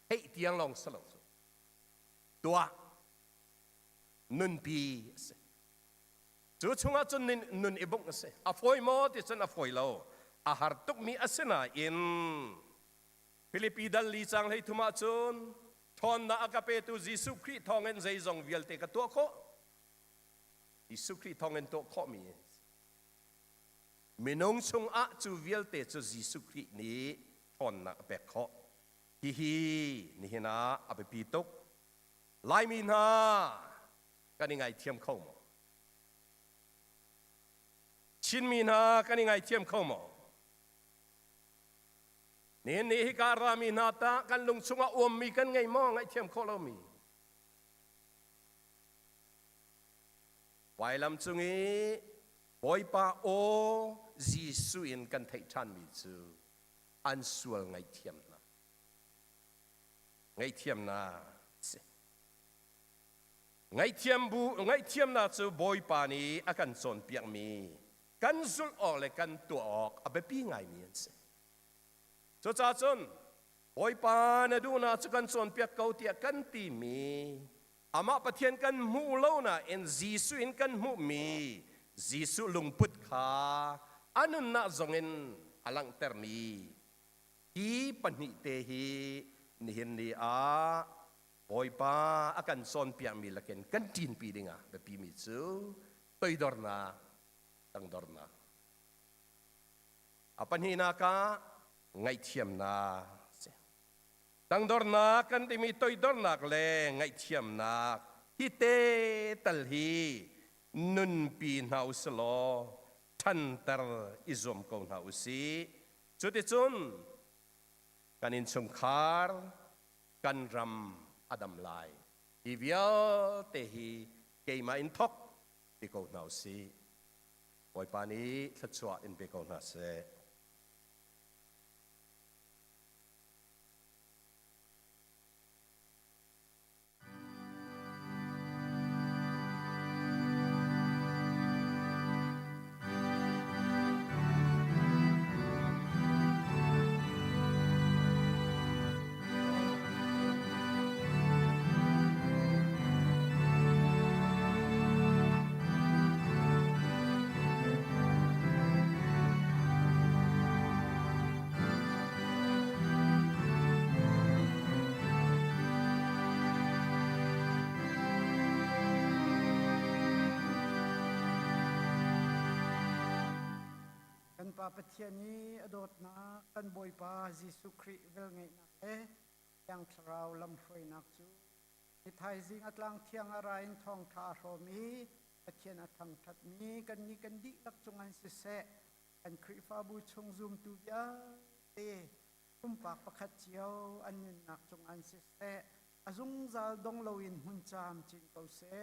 hei tiang long salo to nun pi se chu chunga chun nun ibong se a foi mo ti chen a foi lo a har tuk mi asena in Pilipidal li chang hei thuma chun thon na akape tu Jisu Christ thongen zai zong vialte ka to kho Jisu Christ thongen to kho mi minong chung a chu vialte chu Jisu Christ ni thon na pe kho hi ni hina ape pi tok lai mi na kani ngai thiam khau mo chin mi na kani ngai thiam khau moนี่การามีนาตากันลงชงอวมมีกันไงมองไอเทียมโคลมีไวลำชงนี้บอยปาโอจีสุอินกันไทชันมีจูอันสวลไงเทียมนะไงเทียมนะไงเทียมบูไงเทียมนะจูบอยปานี้อากันสนเปียกมีกันสุลออกเลยกันตัวออกอาไปปีไงมีอันเสจ้าจนโอยปานดูนะจุกันส่วนเปียกเกาเตียกันตีมีอามาปะเทียนกันมูเล่านะเอ็นจีสุอินกันมูมีจีสุลุงพุทธาอันนั้นน่าจงเอ็นอลังเตอร์มีฮีปนิเตฮีนี่เห็นนี่โอยปาอากันส่วนเปียกมีละเกนกันจีนปีดิงะแบบปีมีจูตัวดอร์นาตั้งดอร์นาอาปัญหาค่ะไงเทียมนาตั้งดอร์นักกันที่มีตัวดอร์นักเลยไงเทียมนักฮิเตตัลฮีนุนปีนาอุสโลทันเตอร์อิซอมกงนาอุสีจุดที่จุนกันอินชมคาร์กันรำอดัมไลอีเวียเตฮีเกยมาอินทอกที่กงนาอุสีไว้ปานี้ทัดชัวอินเปกงนาเซปาปเทียนี้อดนะกันบอยปาจิสุคริเวลไงนะยังทราวลำฟอยนักจูนิทายจิงอัตลังเทียงอะไรทองทาโรมี pathian athang that mi kan di lak chungan se se kan khrifa bu chung zum tu ya te kumpak pakhat chiao an nun nak chungan se se azung zal dong loin hun cham chin ko se